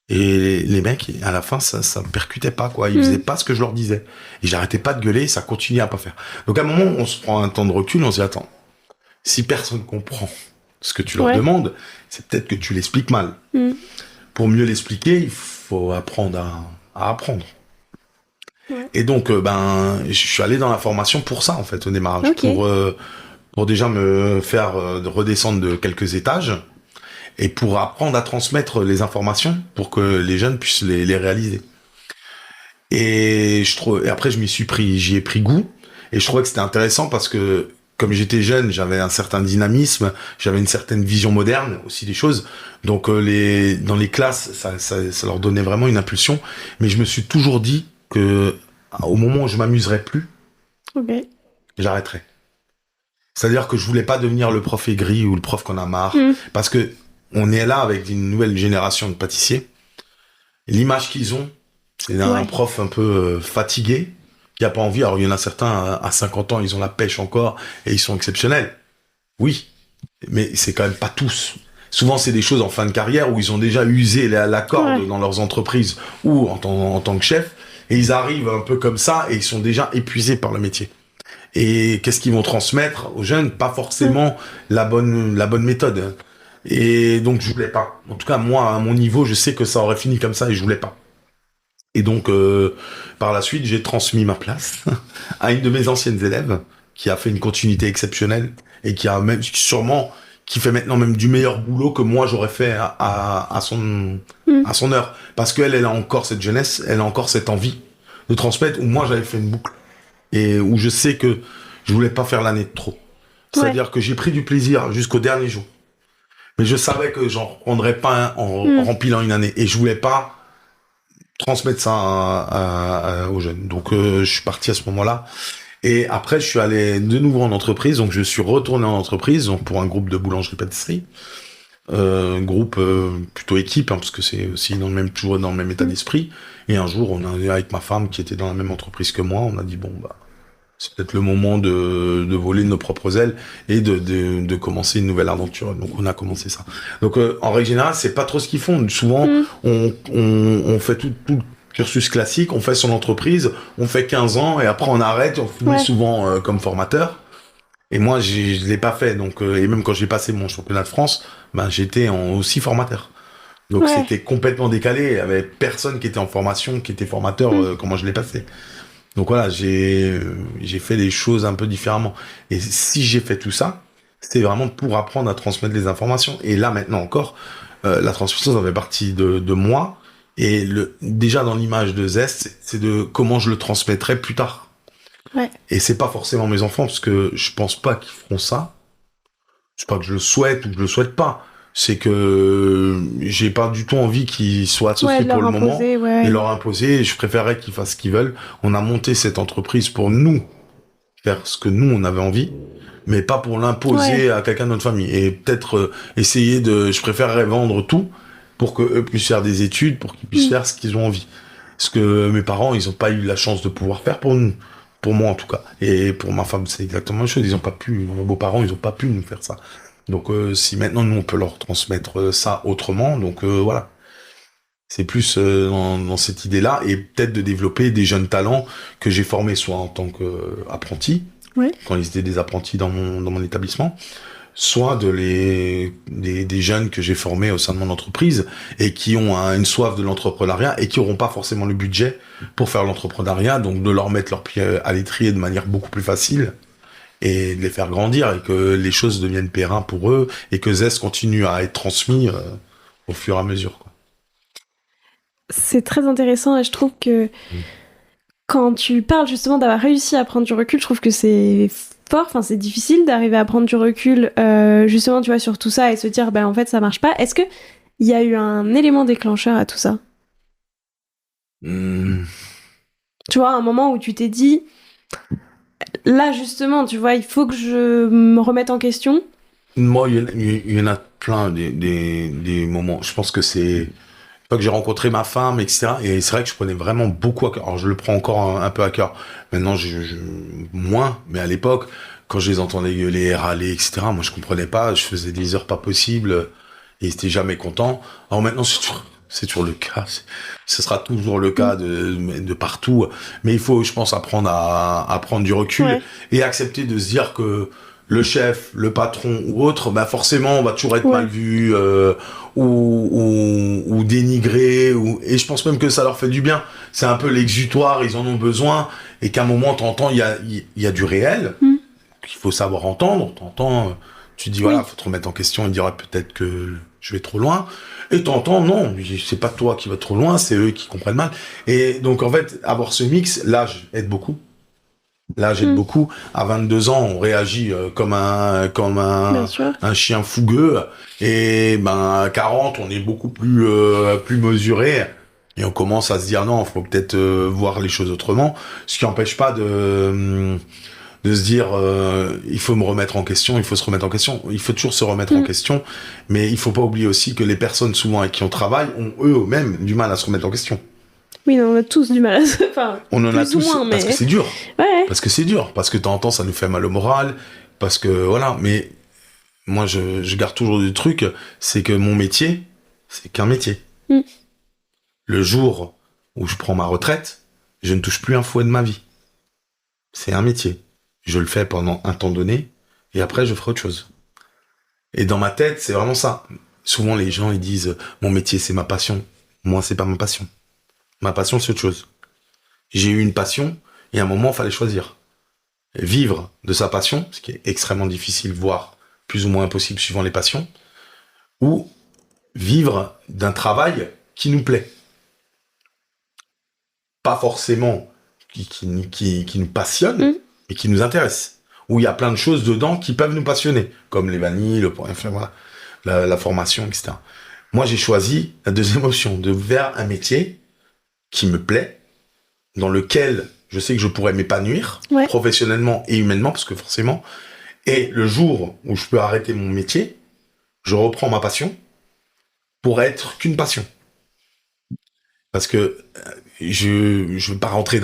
Et les mecs, à la fin, ça me percutait pas, quoi. Ils faisaient pas ce que je leur disais. Et j'arrêtais pas de gueuler, et ça continuait à pas faire. Donc, à un moment, on se prend un temps de recul, on se dit, attends, si personne comprend ce que tu leur demandes, c'est peut-être que tu l'expliques mal. Pour mieux l'expliquer, il faut apprendre à apprendre. Ouais. Et donc, je suis allé dans la formation pour ça, en fait, au démarrage. Okay. Pour déjà me faire redescendre de quelques étages. Et pour apprendre à transmettre les informations pour que les jeunes puissent les réaliser. Et après j'y ai pris goût et je trouvais que c'était intéressant parce que comme j'étais jeune, j'avais un certain dynamisme, j'avais une certaine vision moderne aussi des choses. Donc dans les classes, ça leur donnait vraiment une impulsion. Mais je me suis toujours dit que au moment où je m'amuserais plus, j'arrêterais. C'est-à-dire que je voulais pas devenir le prof aigri ou le prof qu'on a marre, parce que on est là avec une nouvelle génération de pâtissiers. Et l'image qu'ils ont, c'est un prof un peu fatigué, qui a pas envie. Alors, il y en a certains, à 50 ans, ils ont la pêche encore, et ils sont exceptionnels. Oui. Mais c'est quand même pas tous. Souvent, c'est des choses en fin de carrière où ils ont déjà usé la corde dans leurs entreprises ou en tant que chef. Et ils arrivent un peu comme ça, et ils sont déjà épuisés par le métier. Et qu'est-ce qu'ils vont transmettre aux jeunes? Pas forcément la bonne méthode. Et donc je voulais pas. En tout cas moi à mon niveau je sais que ça aurait fini comme ça et je voulais pas. Et donc par la suite j'ai transmis ma place à une de mes anciennes élèves qui a fait une continuité exceptionnelle et qui fait maintenant même du meilleur boulot que moi j'aurais fait à son heure, parce qu'elle a encore cette jeunesse, elle a encore cette envie de transmettre, où moi j'avais fait une boucle et où je sais que je voulais pas faire l'année de trop. C'est-à-dire que j'ai pris du plaisir jusqu'au dernier jour. Mais je savais que j'en reprendrais pas en rempilant une année. Et je voulais pas transmettre ça aux jeunes. Donc, je suis parti à ce moment-là. Et après, je suis allé de nouveau en entreprise. Donc, je suis retourné en entreprise, donc pour un groupe de boulangerie-pâtisserie. Groupe plutôt équipe, hein, parce que c'est aussi toujours dans le même état d'esprit. Et un jour, avec ma femme qui était dans la même entreprise que moi, on a dit, c'est peut-être le moment de voler nos propres ailes et de commencer une nouvelle aventure. Donc on a commencé ça. Donc en règle générale, c'est pas trop ce qu'ils font. Souvent, on fait tout le cursus classique, on fait son entreprise, on fait 15 ans et après on arrête, on finit souvent comme formateur. Et moi, je l'ai pas fait. Donc et même quand j'ai passé mon championnat de France, j'étais aussi formateur. Donc c'était complètement décalé. Il y avait personne qui était en formation, qui était formateur. Comment je l'ai passé. Donc voilà, j'ai fait les choses un peu différemment. Et si j'ai fait tout ça, c'est vraiment pour apprendre à transmettre les informations. Et là, maintenant encore, la transmission, ça fait partie de moi. Et déjà dans l'image de Zest, c'est de comment je le transmettrai plus tard. Ouais. Et c'est pas forcément mes enfants, parce que je pense pas qu'ils feront ça. C'est pas que je le souhaite ou que je le souhaite pas. C'est que j'ai pas du tout envie qu'ils soient associés pour le moment et leur imposer. Je préférerais qu'ils fassent ce qu'ils veulent. On a monté cette entreprise pour nous faire ce que nous on avait envie, mais pas pour l'imposer à quelqu'un de notre famille. Et peut-être je préférerais vendre tout pour que eux puissent faire des études, pour qu'ils puissent faire ce qu'ils ont envie. ce que mes parents, ils ont pas eu la chance de pouvoir faire pour nous. Pour moi, en tout cas. Et pour ma femme, c'est exactement la même chose. Ils ont pas pu, mes beaux-parents, ils ont pas pu nous faire ça. Donc, si maintenant, nous, on peut leur transmettre ça autrement, donc voilà. C'est plus dans cette idée-là, et peut-être de développer des jeunes talents que j'ai formés, soit en tant qu'apprenti, quand ils étaient des apprentis dans mon établissement, soit des jeunes que j'ai formés au sein de mon entreprise et qui ont une soif de l'entrepreneuriat et qui n'auront pas forcément le budget pour faire l'entrepreneuriat, donc de leur mettre leurs pieds à l'étrier de manière beaucoup plus facile et de les faire grandir et que les choses deviennent pérennes pour eux et que Zest continue à être transmis au fur et à mesure, quoi. C'est très intéressant et je trouve que quand tu parles justement d'avoir réussi à prendre du recul, je trouve que c'est fort, enfin c'est difficile d'arriver à prendre du recul justement tu vois sur tout ça et se dire ben en fait ça marche pas. Est-ce que il y a eu un élément déclencheur à tout ça? Tu vois, un moment où tu t'es dit là justement tu vois il faut que je me remette en question. Moi il y en a plein des moments. Je pense que c'est que j'ai rencontré ma femme, etc. Et c'est vrai que je prenais vraiment beaucoup à cœur. Alors je le prends encore un peu à cœur. Maintenant, moins. Mais à l'époque, quand je les entendais gueuler, râler, etc. Moi, je comprenais pas. Je faisais des heures pas possibles. Et ils étaient jamais contents. Alors maintenant, c'est toujours le cas. Ce sera toujours le cas de partout. Mais il faut, je pense, apprendre à prendre du recul et accepter de se dire que le chef, le patron ou autre, bah forcément, on va toujours être mal vu ou dénigré. Et je pense même que ça leur fait du bien. C'est un peu l'exutoire, ils en ont besoin. Et qu'à un moment, t'entends, il y a du réel qu'il faut savoir entendre. T'entends, tu te dis, voilà, faut te remettre en question et dire peut-être que je vais trop loin. Et t'entends, non, c'est pas toi qui vas trop loin, c'est eux qui comprennent mal. Et donc, en fait, avoir ce mix, l'âge aide beaucoup. Là, j'aide beaucoup. À 22 ans, on réagit comme un chien fougueux. Et à 40, on est beaucoup plus mesuré. Et on commence à se dire non, faut peut-être voir les choses autrement. Ce qui n'empêche pas de se dire il faut me remettre en question, il faut se remettre en question. Il faut toujours se remettre en question. Mais il faut pas oublier aussi que les personnes souvent avec qui on travaille ont eux-mêmes du mal à se remettre en question. Oui, on a tous du mal à se... Enfin, on en a tous, moins, parce que c'est dur. Ouais. Parce que c'est dur. Parce que de temps en temps, ça nous fait mal au moral. Parce que, voilà. Mais moi, je garde toujours des trucs. C'est que mon métier, c'est qu'un métier. Le jour où je prends ma retraite, je ne touche plus un fouet de ma vie. C'est un métier. Je le fais pendant un temps donné. Et après, je ferai autre chose. Et dans ma tête, c'est vraiment ça. Souvent, les gens, ils disent, mon métier, c'est ma passion. Moi, c'est pas ma passion. Ma passion, c'est autre chose. J'ai eu une passion, et à un moment, il fallait choisir. Vivre de sa passion, ce qui est extrêmement difficile, voire plus ou moins impossible suivant les passions, ou vivre d'un travail qui nous plaît. Pas forcément qui nous passionne, mais qui nous intéresse. Où il y a plein de choses dedans qui peuvent nous passionner, comme les vanilles, voilà, la formation, etc. Moi, j'ai choisi la deuxième option, de faire un métier qui me plaît, dans lequel je sais que je pourrais m'épanouir professionnellement et humainement, parce que forcément, et le jour où je peux arrêter mon métier, je reprends ma passion pour être qu'une passion. Parce que je veux pas rentrer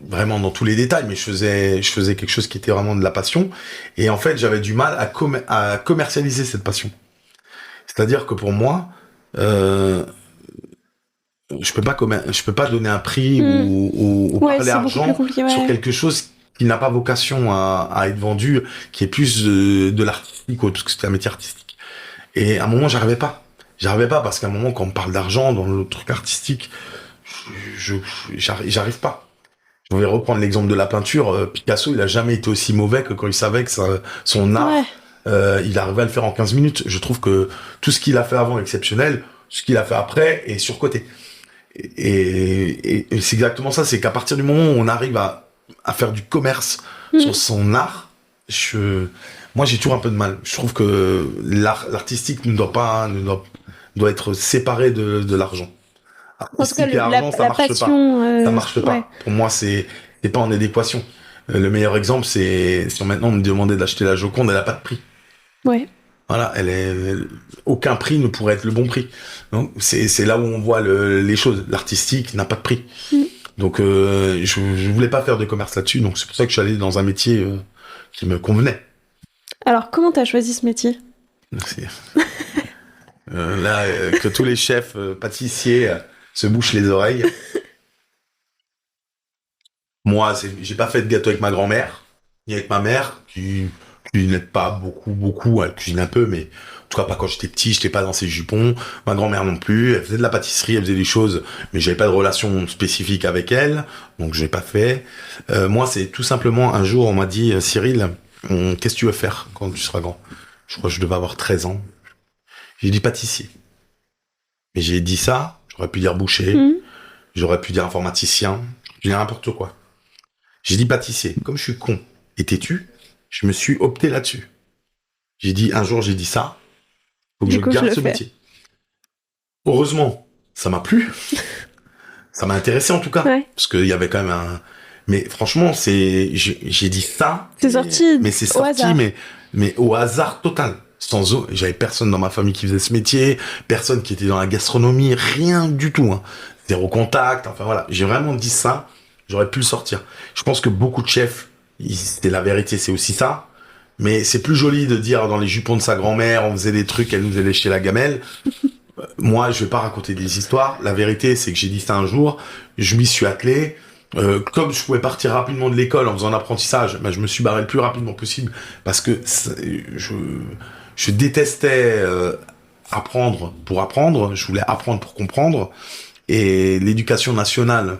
vraiment dans tous les détails, mais je faisais quelque chose qui était vraiment de la passion, et en fait, j'avais du mal à commercialiser cette passion. C'est-à-dire que pour moi, je peux pas donner un prix ou parler d'argent sur quelque chose qui n'a pas vocation à être vendu, qui est plus de l'artistique, parce que c'était un métier artistique. Et à un moment, j'arrivais pas parce qu'à un moment, quand on parle d'argent dans le truc artistique, j'arrive pas. Je vais reprendre l'exemple de la peinture. Picasso, il a jamais été aussi mauvais que quand il savait que son art, il arrivait à le faire en 15 minutes. Je trouve que tout ce qu'il a fait avant est exceptionnel, ce qu'il a fait après est surcoté. Et c'est exactement ça, c'est qu'à partir du moment où on arrive à faire du commerce sur son art, moi j'ai toujours un peu de mal. Je trouve que l'artistique doit être séparé de l'argent. Artistique et argent, ça marche pas. Ça marche pas. Pour moi, c'est pas en adéquation. Le meilleur exemple, c'est si maintenant on me demandait d'acheter la Joconde, elle a pas de prix. Ouais. Voilà, aucun prix ne pourrait être le bon prix. Donc c'est là où on voit les choses. L'artistique n'a pas de prix. Donc je voulais pas faire de commerce là-dessus, donc c'est pour ça que je suis allé dans un métier qui me convenait. Alors, comment t'as choisi ce métier? Merci. Que tous les chefs pâtissiers se bouchent les oreilles. Moi, j'ai pas fait de gâteau avec ma grand-mère, ni avec ma mère, qui cuisinait pas beaucoup, elle cuisine un peu, mais en tout cas pas quand j'étais petit, j'étais pas dans ses jupons. Ma grand-mère non plus, elle faisait de la pâtisserie, elle faisait des choses, mais j'avais pas de relation spécifique avec elle, donc je l'ai pas fait. Moi, c'est tout simplement, un jour, on m'a dit, Cyril, qu'est-ce que tu veux faire quand tu seras grand? Je crois que je devais avoir 13 ans. J'ai dit pâtissier. Mais j'ai dit ça, j'aurais pu dire boucher, j'aurais pu dire informaticien, j'ai dit n'importe quoi. J'ai dit pâtissier. Comme je suis con et têtu, je me suis opté là-dessus. J'ai dit, un jour, j'ai dit ça, faut que je garde ce métier. Heureusement, ça m'a plu. Ça m'a intéressé en tout cas. Ouais. Parce qu'il y avait quand même un... Mais franchement, j'ai dit ça. C'est sorti. Mais c'est sorti, mais au hasard total. J'avais personne dans ma famille qui faisait ce métier, personne qui était dans la gastronomie, rien du tout. Hein. Zéro contact, enfin voilà. J'ai vraiment dit ça. J'aurais pu le sortir. Je pense que beaucoup de chefs, c'est la vérité, c'est aussi ça. Mais c'est plus joli de dire dans les jupons de sa grand-mère, on faisait des trucs, elle nous faisait lécher la gamelle. Moi, je vais pas raconter des histoires. La vérité, c'est que j'ai dit ça un jour, je m'y suis attelé. Comme je pouvais partir rapidement de l'école en faisant l'apprentissage, je me suis barré le plus rapidement possible parce que je détestais apprendre pour apprendre. Je voulais apprendre pour comprendre. Et l'éducation nationale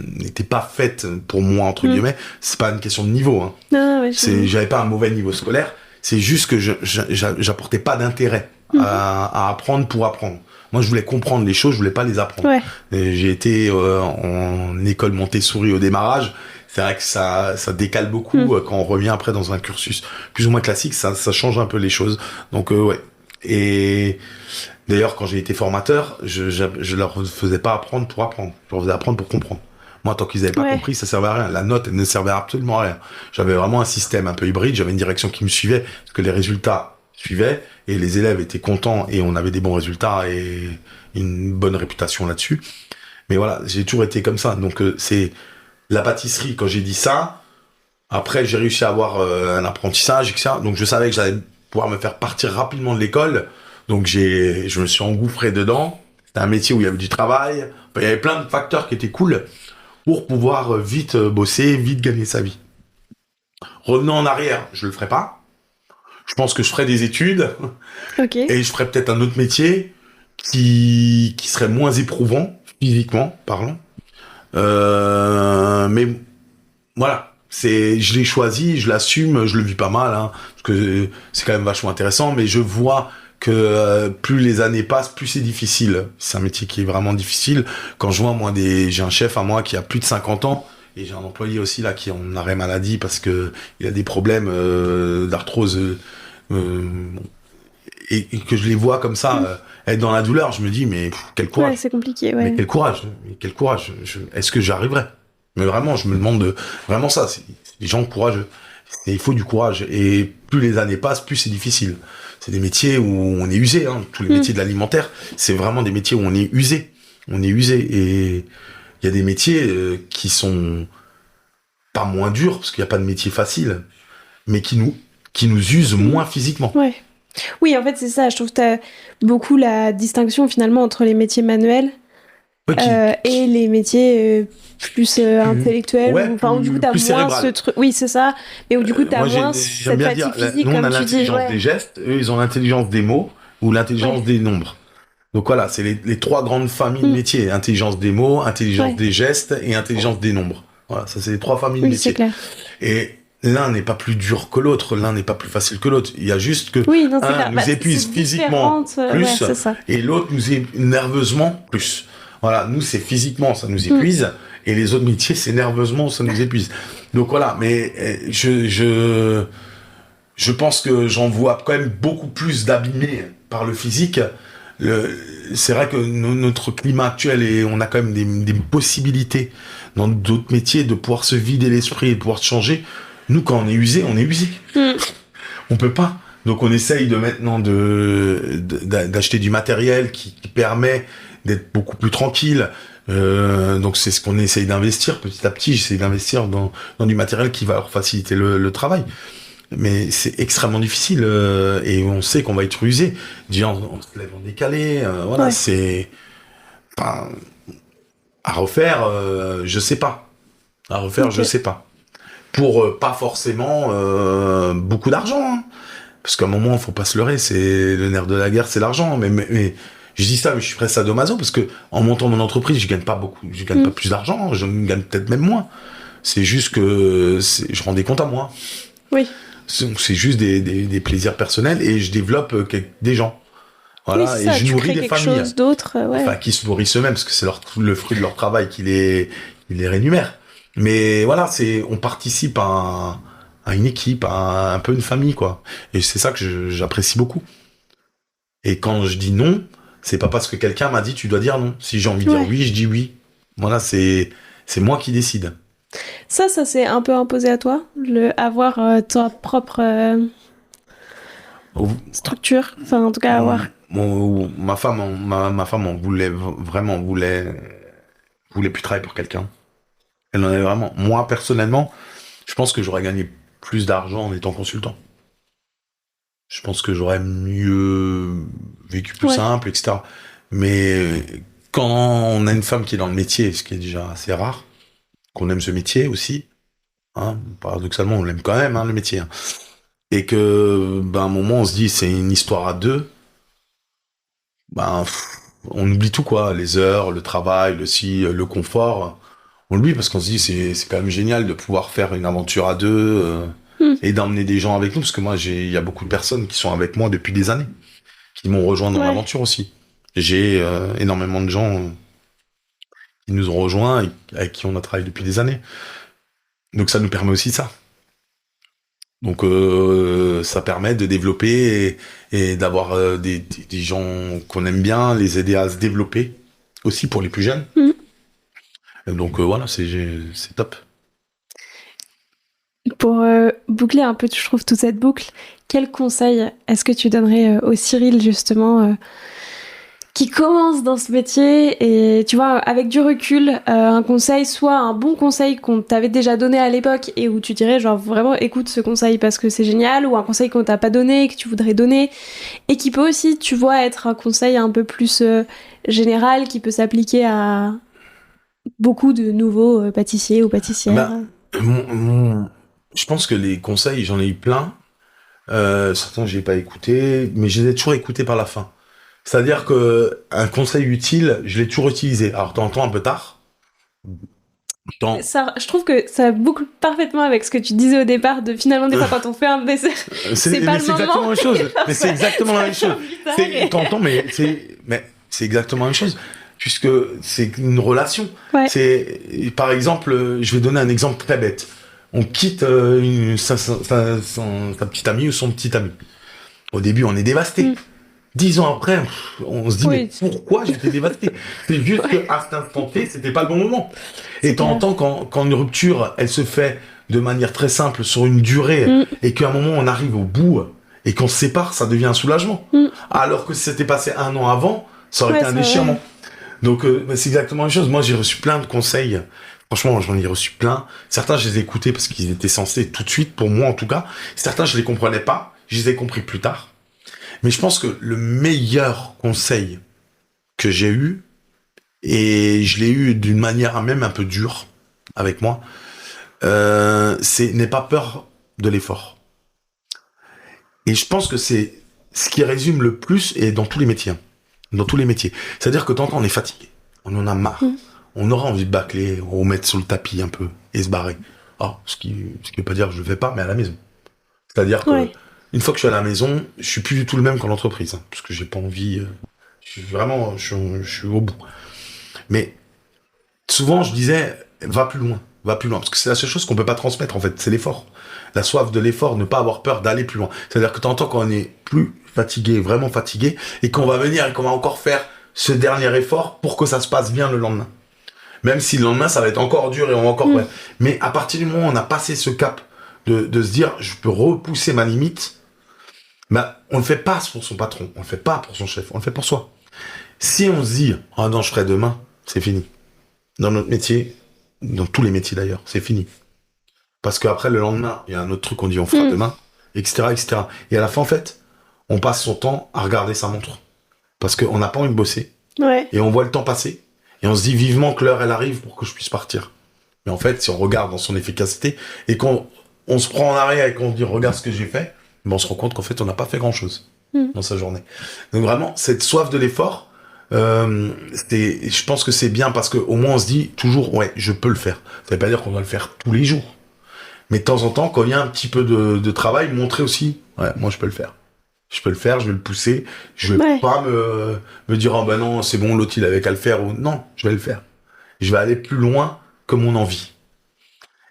n'était pas faite pour moi entre guillemets. C'est pas une question de niveau. Hein. Non, ouais, j'avais pas un mauvais niveau scolaire. C'est juste que j'apportais pas d'intérêt à apprendre pour apprendre. Moi, je voulais comprendre les choses, je voulais pas les apprendre. Ouais. J'ai été en école Montessori au démarrage. C'est vrai que ça décale beaucoup quand on revient après dans un cursus plus ou moins classique. Ça change un peu les choses. Donc ouais. Et d'ailleurs, quand j'ai été formateur, je leur faisais pas apprendre pour apprendre. Je leur faisais apprendre pour comprendre. Moi, tant qu'ils avaient pas compris, ça servait à rien. La note, elle ne servait absolument à rien. J'avais vraiment un système un peu hybride. J'avais une direction qui me suivait parce que les résultats suivaient et les élèves étaient contents et on avait des bons résultats et une bonne réputation là-dessus. Mais voilà, j'ai toujours été comme ça. Donc c'est la pâtisserie. Quand j'ai dit ça, après j'ai réussi à avoir un apprentissage, etc. Donc je savais que j'allais pouvoir me faire partir rapidement de l'école. Donc je me suis engouffré dedans. C'était un métier où il y avait du travail. Il y avait plein de facteurs qui étaient cool pour pouvoir vite bosser, vite gagner sa vie. Revenant en arrière, je le ferai pas. Je pense que je ferai des études. Okay. Et je ferai peut-être un autre métier qui serait moins éprouvant, physiquement parlant. Mais voilà. Je l'ai choisi, je l'assume, je le vis pas mal, hein, parce que c'est quand même vachement intéressant, mais je vois que plus les années passent, plus c'est difficile. C'est un métier qui est vraiment difficile. Quand je vois, j'ai un chef à moi qui a plus de 50 ans, et j'ai un employé aussi là qui est en arrêt maladie parce que il a des problèmes d'arthrose, et que je les vois comme ça être dans la douleur, je me dis mais quel courage. Ouais, c'est compliqué, ouais. Mais quel courage. Est-ce que j'arriverai? Mais vraiment, je me demande vraiment ça. C'est des gens courageux. Et il faut du courage. Et plus les années passent, plus c'est difficile. C'est des métiers où on est usé. Hein. Tous les métiers de l'alimentaire, c'est vraiment des métiers où on est usé. On est usé. Et il y a des métiers qui sont pas moins durs, parce qu'il n'y a pas de métier facile, mais qui nous usent moins physiquement. Ouais. Oui, en fait, c'est ça. Je trouve que tu as beaucoup la distinction finalement entre les métiers manuels et les métiers plus intellectuels, où du coup tu as moins cérébral. Ce truc. Oui, c'est ça. Mais où du coup tu as moins cette fatigue physique, nous, comme on a tu dis. L'intelligence des gestes, eux, ils ont l'intelligence des mots ou l'intelligence des nombres. Donc voilà, c'est les trois grandes familles de métiers. Intelligence des mots, intelligence des gestes et intelligence des nombres. Voilà, ça c'est les trois familles de métiers. C'est clair. Et l'un n'est pas plus dur que l'autre, l'un n'est pas plus facile que l'autre. Il y a juste que un nous épuise physiquement plus et l'autre nous épuise nerveusement plus. Voilà, nous c'est physiquement, ça nous épuise, et les autres métiers c'est nerveusement, ça nous épuise. Donc voilà, mais je pense que j'en vois quand même beaucoup plus d'abîmés par le physique. C'est vrai que notre climat actuel, et on a quand même des possibilités dans d'autres métiers de pouvoir se vider l'esprit et de pouvoir se changer. Nous, quand on est usé, on est usé. On peut pas. Donc on essaye d'acheter du matériel qui permet d'être beaucoup plus tranquille. Donc c'est ce qu'on essaye d'investir petit à petit. J'essaie d'investir dans du matériel qui va leur faciliter le travail. Mais c'est extrêmement difficile et on sait qu'on va être usé. Déjà on se lève en décalé. Voilà, c'est enfin, à refaire. Je sais pas. À refaire, je sais pas. Pour pas forcément beaucoup d'argent. Hein. Parce qu'à un moment, faut pas se leurrer, c'est le nerf de la guerre, c'est l'argent. Mais je dis ça, mais je suis presque sadomaso parce que en montant mon entreprise, je gagne pas beaucoup, je gagne pas plus d'argent, je gagne peut-être même moins. C'est juste que je rends des comptes à moi. Oui. C'est juste des plaisirs personnels et je développe des gens. Voilà, oui, et je nourris des familles. Chose d'autre, enfin, qui se nourrissent eux-mêmes parce que c'est le fruit de leur travail qui les rémunère. Mais voilà, on participe à une équipe, à un peu une famille, quoi. Et c'est ça que j'apprécie beaucoup. Et quand je dis non, c'est pas parce que quelqu'un m'a dit tu dois dire non. Si j'ai envie de dire oui, je dis oui. Voilà, c'est moi qui décide. Ça c'est un peu imposé à toi, avoir ta propre structure. Enfin, en tout cas, avoir. Ma femme en voulait vraiment, voulait plus travailler pour quelqu'un. Elle en avait vraiment. Moi, personnellement, je pense que j'aurais gagné plus d'argent en étant consultant. Je pense que j'aurais mieux vécu plus simple, etc. Mais quand on a une femme qui est dans le métier, ce qui est déjà assez rare, qu'on aime ce métier aussi, hein, paradoxalement, on l'aime quand même, hein, le métier. Hein, et que, à un moment, on se dit, c'est une histoire à deux, on oublie tout, quoi. Les heures, le travail, le confort. On l'oublie parce qu'on se dit, c'est quand même génial de pouvoir faire une aventure à deux, et d'emmener des gens avec nous, parce que moi, il y a beaucoup de personnes qui sont avec moi depuis des années, qui m'ont rejoint dans l'aventure aussi. J'ai énormément de gens qui nous ont rejoints et avec qui on a travaillé depuis des années. Donc ça nous permet aussi ça. Donc ça permet de développer et d'avoir des gens qu'on aime bien, les aider à se développer aussi pour les plus jeunes. Donc voilà, c'est top. Pour boucler un peu, je trouve, toute cette boucle, quel conseil est-ce que tu donnerais au Cyril, justement, qui commence dans ce métier et, tu vois, avec du recul, un conseil, soit un bon conseil qu'on t'avait déjà donné à l'époque et où tu dirais, genre, vraiment, écoute ce conseil parce que c'est génial, ou un conseil qu'on t'a pas donné et que tu voudrais donner, et qui peut aussi, tu vois, être un conseil un peu plus général, qui peut s'appliquer à beaucoup de nouveaux pâtissiers ou pâtissières. Je pense que les conseils, j'en ai eu plein. Certains, j'ai pas écouté, mais je les ai toujours écoutés par la fin. C'est-à-dire que un conseil utile, je l'ai toujours utilisé. Alors, t'entends un peu tard. Ça, je trouve que ça boucle parfaitement avec ce que tu disais au départ, de finalement, des fois, quand on fait un dessert, c'est pas le moment. Exactement la même chose. Mais c'est exactement la même chose. T'entends, mais c'est exactement la même chose. Puisque c'est une relation. Ouais. Par exemple, je vais donner un exemple très bête. On quitte sa petite amie ou son petit ami. Au début, on est dévasté. 10 ans après, on se dit, mais pourquoi j'étais dévasté? C'est juste qu'à cet instant T, c'était pas le bon moment. Et t'entends quand une rupture, elle se fait de manière très simple sur une durée, et qu'à un moment, on arrive au bout, et qu'on se sépare, ça devient un soulagement. Alors que si c'était passé 1 an avant, ça aurait été un déchirement. Donc, c'est exactement la même chose. Moi, j'ai reçu plein de conseils. Franchement, j'en ai reçu plein. Certains, je les ai écoutés parce qu'ils étaient censés tout de suite, pour moi en tout cas. Certains, je les comprenais pas. Je les ai compris plus tard. Mais je pense que le meilleur conseil que j'ai eu, et je l'ai eu d'une manière même un peu dure avec moi, c'est n'aie pas peur de l'effort. Et je pense que c'est ce qui résume le plus, et dans tous les métiers. Dans tous les métiers. C'est-à-dire que tant qu'on est fatigué, on en a marre. On aura envie de bâcler, remettre sur le tapis un peu et se barrer. Ce qui veut pas dire que je le fais pas, mais à la maison. C'est-à-dire que une fois que je suis à la maison, je suis plus du tout le même qu'en entreprise, hein, parce que j'ai pas envie. Je suis au bout. Mais souvent, je disais, va plus loin, parce que c'est la seule chose qu'on peut pas transmettre en fait, c'est l'effort. La soif de l'effort, ne pas avoir peur d'aller plus loin. C'est-à-dire que t'entends quand on est plus fatigué, vraiment fatigué, et qu'on va venir et qu'on va encore faire ce dernier effort pour que ça se passe bien le lendemain. Même si le lendemain, ça va être encore dur et on va encore... Mais à partir du moment où on a passé ce cap de se dire, je peux repousser ma limite, bah, on le fait pas pour son patron, on le fait pas pour son chef, on le fait pour soi. Si on se dit, ah non, je ferai demain, c'est fini. Dans notre métier, dans tous les métiers d'ailleurs, c'est fini. Parce qu'après, le lendemain, il y a un autre truc qu'on dit, on fera demain, etc., etc. Et à la fin, en fait, on passe son temps à regarder sa montre. Parce qu'on n'a pas envie de bosser. Ouais. Et on voit le temps passer. Et on se dit vivement que l'heure, elle arrive pour que je puisse partir. Mais en fait, si on regarde dans son efficacité, et qu'on se prend en arrière et qu'on se dit, regarde ce que j'ai fait, ben on se rend compte qu'en fait, on n'a pas fait grand-chose dans sa journée. Donc vraiment, cette soif de l'effort, je pense que c'est bien parce qu'au moins on se dit toujours, ouais, je peux le faire. Ça veut pas dire qu'on doit le faire tous les jours. Mais de temps en temps, quand il y a un petit peu de travail, montrer aussi, ouais, moi je peux le faire. Je peux le faire, je vais le pousser. Je vais pas me dire, oh ben non, c'est bon, l'autre il avait qu'à le faire. Ou non, je vais le faire. Je vais aller plus loin que mon envie.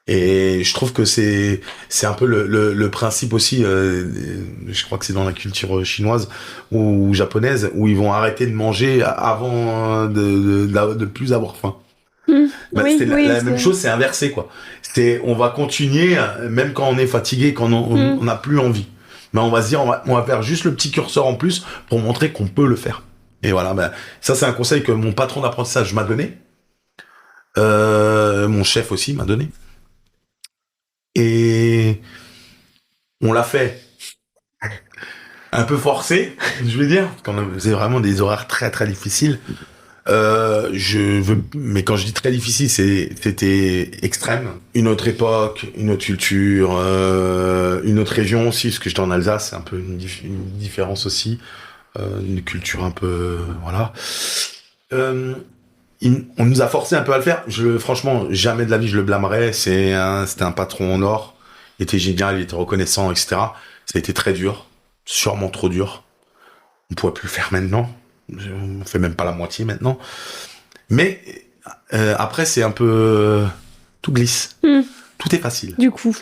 Et je trouve que c'est un peu le principe aussi, je crois que c'est dans la culture chinoise ou japonaise, où ils vont arrêter de manger avant de plus avoir faim. Bah, Oui, c'est la même chose, c'est inversé, quoi. On va continuer, même quand on est fatigué, quand on n'a plus envie. Mais on va se dire, on va faire juste le petit curseur en plus pour montrer qu'on peut le faire. Et voilà, bah, ça c'est un conseil que mon patron d'apprentissage m'a donné. Mon chef aussi m'a donné. Et on l'a fait un peu forcé, je vais dire, parce qu'on faisait vraiment des horaires très très difficiles. Mais quand je dis très difficile, c'était extrême. Une autre époque, une autre culture, une autre région aussi, parce que j'étais en Alsace, c'est un peu une différence aussi, une culture un peu, voilà. On nous a forcé un peu à le faire. Franchement, jamais de la vie je le blâmerais. C'était un patron en or. Il était génial, il était reconnaissant, etc. Ça a été très dur, sûrement trop dur. On pourrait plus le faire maintenant. On fait même pas la moitié maintenant. Mais après, c'est un peu tout glisse. Tout est facile. Du coup.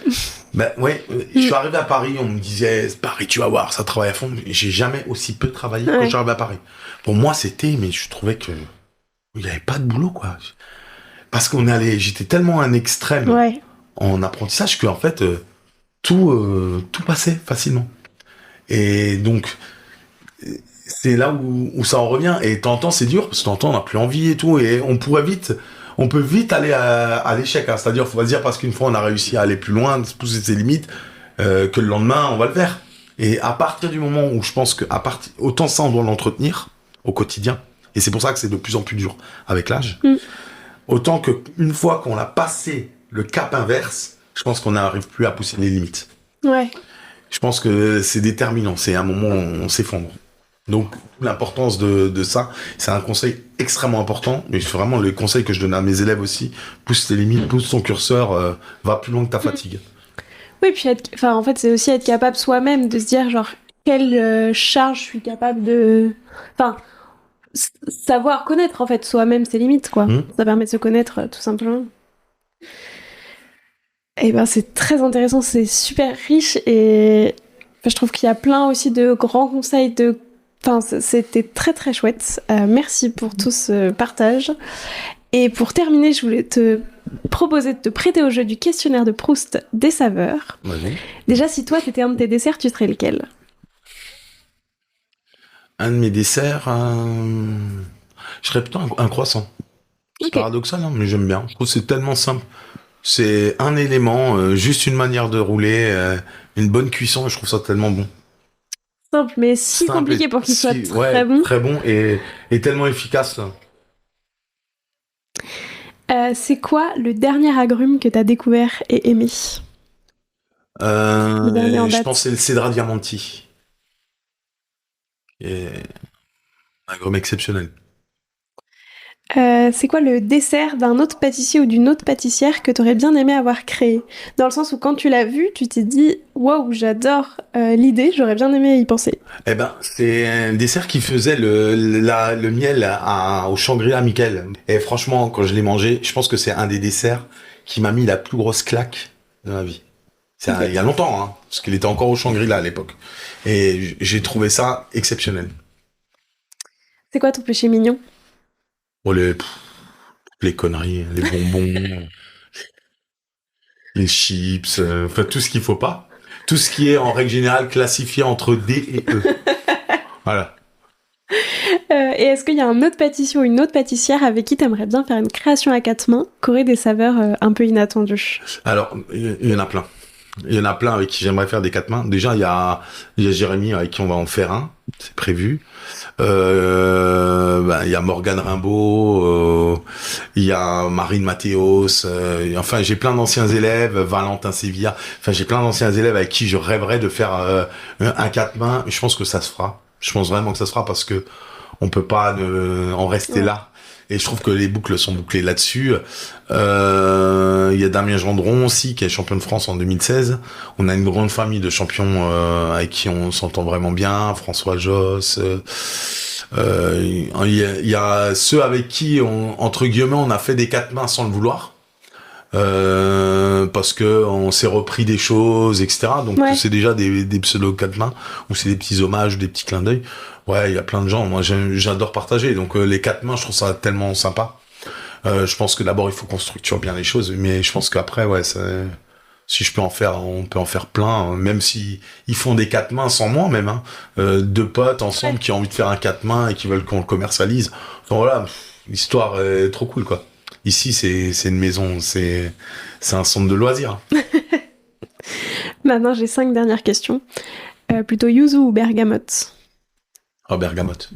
Ben ouais, je suis arrivé à Paris, on me disait Paris, tu vas voir, ça travaille à fond. J'ai jamais aussi peu travaillé quand je suis arrivé à Paris. Pour moi, mais je trouvais que il y avait pas de boulot, quoi. Parce j'étais tellement un extrême en apprentissage que en fait tout passait facilement. Et donc c'est là où ça en revient. Et de temps en temps, c'est dur, parce que de temps en temps, on n'a plus envie et tout. Et on peut vite aller à l'échec. Hein. C'est-à-dire, faut pas se dire, parce qu'une fois, on a réussi à aller plus loin, de pousser ses limites, que le lendemain, on va le faire. Et à partir du moment où je pense autant ça, on doit l'entretenir au quotidien. Et c'est pour ça que c'est de plus en plus dur avec l'âge. Autant qu'une fois qu'on a passé le cap inverse, je pense qu'on n'arrive plus à pousser les limites. Ouais. Je pense que c'est déterminant. C'est un moment où on s'effondre. Donc, l'importance de ça, c'est un conseil extrêmement important. Mais c'est vraiment le conseil que je donne à mes élèves aussi. Pousse tes limites, pousse ton curseur, va plus loin que ta fatigue. Oui, puis en fait, c'est aussi être capable soi-même de se dire, genre, quelle charge je suis capable de... Enfin, savoir connaître, en fait, soi-même ses limites, quoi. Ça permet de se connaître, tout simplement. Et ben, c'est très intéressant, c'est super riche et je trouve qu'il y a plein aussi de grands conseils Enfin, c'était très très chouette. Merci pour tout ce partage. Et pour terminer, je voulais te proposer de te prêter au jeu du questionnaire de Proust des saveurs. Vas-y. Déjà, si toi, t'étais un de tes desserts, tu serais lequel ? Un de mes desserts, je serais plutôt un croissant. C'est paradoxal, hein, mais j'aime bien. Je trouve que c'est tellement simple. C'est un élément, juste une manière de rouler, une bonne cuisson, et je trouve ça tellement bon. Simple, mais si simple compliqué pour qu'il soit très bon. Très bon et tellement efficace. C'est quoi le dernier agrume que t'as découvert et aimé ? Je pense que c'est le Cedra Diamanti. Et un agrume exceptionnel. C'est quoi le dessert d'un autre pâtissier ou d'une autre pâtissière que t'aurais bien aimé avoir créé ? Dans le sens où quand tu l'as vu, tu t'es dit « Waouh, j'adore l'idée, j'aurais bien aimé y penser ». Eh ben, c'est un dessert qui faisait le miel au Shangri-La Michael. Et franchement, quand je l'ai mangé, je pense que c'est un des desserts qui m'a mis la plus grosse claque de ma vie. Il y a longtemps, hein, parce qu'il était encore au Shangri-La à l'époque. Et j'ai trouvé ça exceptionnel. C'est quoi ton péché mignon ? Oh, les conneries, les bonbons, les chips, enfin tout ce qu'il faut pas. tout ce qui est en règle générale classifié entre D et E. Voilà. Et est-ce qu'il y a un autre pâtissier ou une autre pâtissière avec qui tu aimerais bien faire une création à 4 mains qui aurait des saveurs un peu inattendues? Alors, il y en a plein. Il y en a plein avec qui j'aimerais faire des 4 mains. Déjà, il y a Jérémy avec qui on va en faire un. C'est prévu. Il y a Morgane Rimbaud, il y a Marine Mathéos, enfin j'ai plein d'anciens élèves, Valentin Sevilla, enfin j'ai plein d'anciens élèves avec qui je rêverais de faire un 4 mains. Je pense que ça se fera. Je pense vraiment que ça se fera parce que on peut pas en rester là. Et je trouve que les boucles sont bouclées là-dessus. Il y a Damien Gendron aussi, qui est champion de France en 2016. On a une grande famille de champions avec qui on s'entend vraiment bien. François Josse. Il y a ceux avec qui, entre guillemets, on a fait des 4 mains sans le vouloir. Parce que on s'est repris des choses, etc. Donc c'est déjà des pseudo 4 mains, ou c'est des petits hommages, des petits clins d'œil. Ouais, il y a plein de gens. Moi, j'adore partager. Donc, les 4 mains, je trouve ça tellement sympa. Je pense que d'abord, il faut qu'on structure bien les choses. Mais je pense qu'après, si je peux en faire, on peut en faire plein. Même si ils font des 4 mains sans moi, même, hein. 2 potes ensemble qui ont envie de faire un 4 mains et qui veulent qu'on le commercialise. Enfin, voilà. L'histoire est trop cool, quoi. Ici, c'est une maison, c'est un centre de loisirs. Maintenant, j'ai 5 dernières questions. Plutôt yuzu ou bergamote? Oh, bergamote.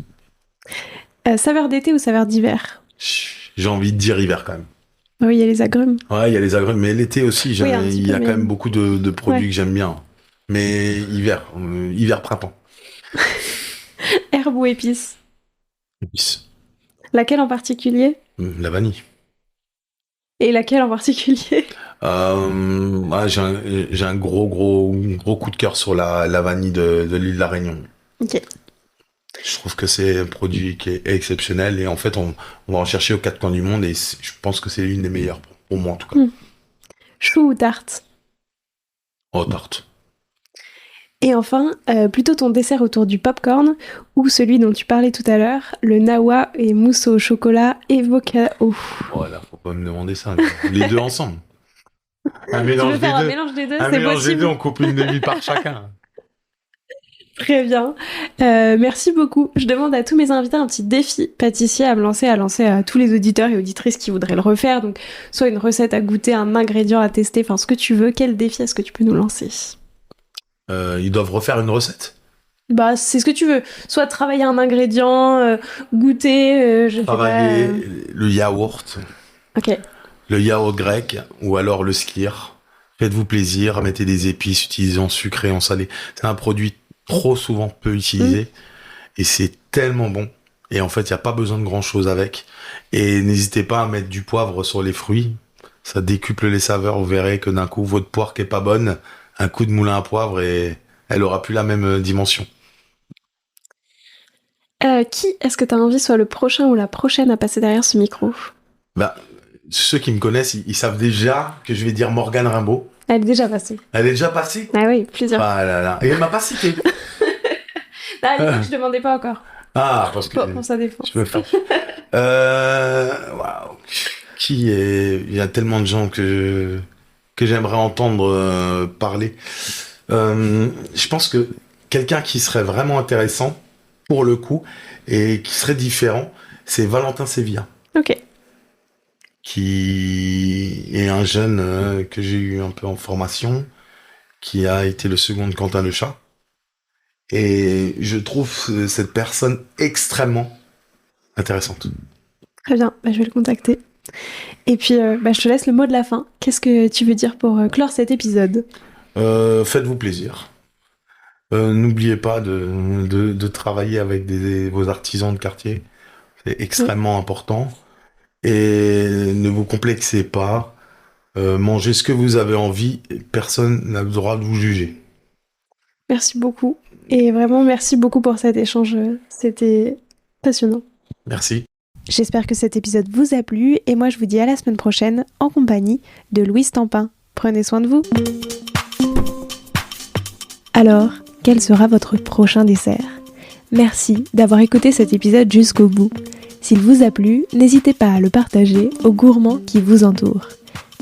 Saveur d'été ou saveur d'hiver? J'ai envie de dire hiver quand même. Oui, il y a les agrumes. Ouais, il y a les agrumes, mais l'été aussi, il y a quand même beaucoup de produits que j'aime bien. Mais hiver, printemps. Herbe ou épice? Épice. Laquelle en particulier? La vanille. Et laquelle en particulier? J'ai un gros coup de cœur sur la vanille de l'île de la Réunion. Ok. Je trouve que c'est un produit qui est exceptionnel et en fait on va en chercher aux 4 coins du monde et je pense que c'est l'une des meilleures pour moi en tout cas. Chou ou tarte? Oh, tarte. Et enfin, plutôt ton dessert autour du popcorn ou celui dont tu parlais tout à l'heure, le nawa et mousse au chocolat et cacao. Oh là, faut pas me demander ça. Les deux ensemble. Un mélange des deux. Un mélange des deux, un c'est mélange possible. des deux, on coupe une demi par chacun. Très bien. Merci beaucoup. Je demande à tous mes invités un petit défi pâtissier à lancer à tous les auditeurs et auditrices qui voudraient le refaire. Donc, soit une recette à goûter, un ingrédient à tester, enfin ce que tu veux. Quel défi est-ce que tu peux nous lancer? Ils doivent refaire une recette? Bah, c'est ce que tu veux. Soit travailler un ingrédient, goûter, travailler le yaourt. Ok. Le yaourt grec ou alors le skyr. Faites-vous plaisir, mettez des épices, utilisez en sucré, en salé. C'est un produit trop souvent peu utilisé et c'est tellement bon. Et en fait, il n'y a pas besoin de grand-chose avec. Et n'hésitez pas à mettre du poivre sur les fruits. Ça décuple les saveurs. Vous verrez que d'un coup, votre poire qui est pas bonne, un coup de moulin à poivre et elle aura plus la même dimension. Qui est-ce que tu as envie soit le prochain ou la prochaine à passer derrière ce micro? Bah, ceux qui me connaissent, ils savent déjà que je vais dire Morgane Rimbaud. Elle est déjà passée. Elle est déjà passée? Ah oui, plusieurs. Ah là là. Et elle m'a pas cité. Je demandais pas encore. Ah, parce que... Pour sa défense. Je me fâche. Waouh. Il y a tellement de gens que j'aimerais entendre parler. Je pense que quelqu'un qui serait vraiment intéressant, pour le coup, et qui serait différent, c'est Valentin Sevilla. Ok. Qui est un jeune que j'ai eu un peu en formation, qui a été le second de Quentin Le Chat. Et je trouve cette personne extrêmement intéressante. Très bien, je vais le contacter. Et puis, je te laisse le mot de la fin. Qu'est-ce que tu veux dire pour clore cet épisode? Faites-vous plaisir. N'oubliez pas de travailler avec vos artisans de quartier. C'est extrêmement important. Et ne vous complexez pas. Mangez ce que vous avez envie. Personne n'a le droit de vous juger. Merci beaucoup. Et vraiment, merci beaucoup pour cet échange. C'était passionnant. Merci. J'espère que cet épisode vous a plu. Et moi, je vous dis à la semaine prochaine en compagnie de Louise Tampin. Prenez soin de vous. Alors, quel sera votre prochain dessert? Merci d'avoir écouté cet épisode jusqu'au bout. S'il vous a plu, n'hésitez pas à le partager aux gourmands qui vous entourent.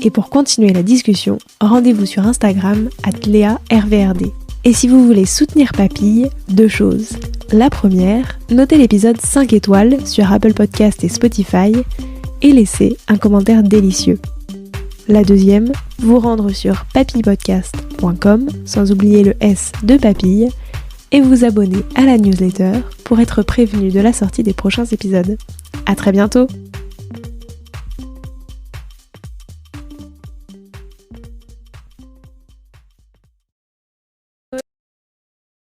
Et pour continuer la discussion, rendez-vous sur Instagram @LéaRVRD. Et si vous voulez soutenir Papille, 2 choses. La première, notez l'épisode 5 étoiles sur Apple Podcast et Spotify et laissez un commentaire délicieux. La deuxième, vous rendre sur papillepodcast.com, sans oublier le S de Papille, et vous abonner à la newsletter pour être prévenu de la sortie des prochains épisodes. À très bientôt!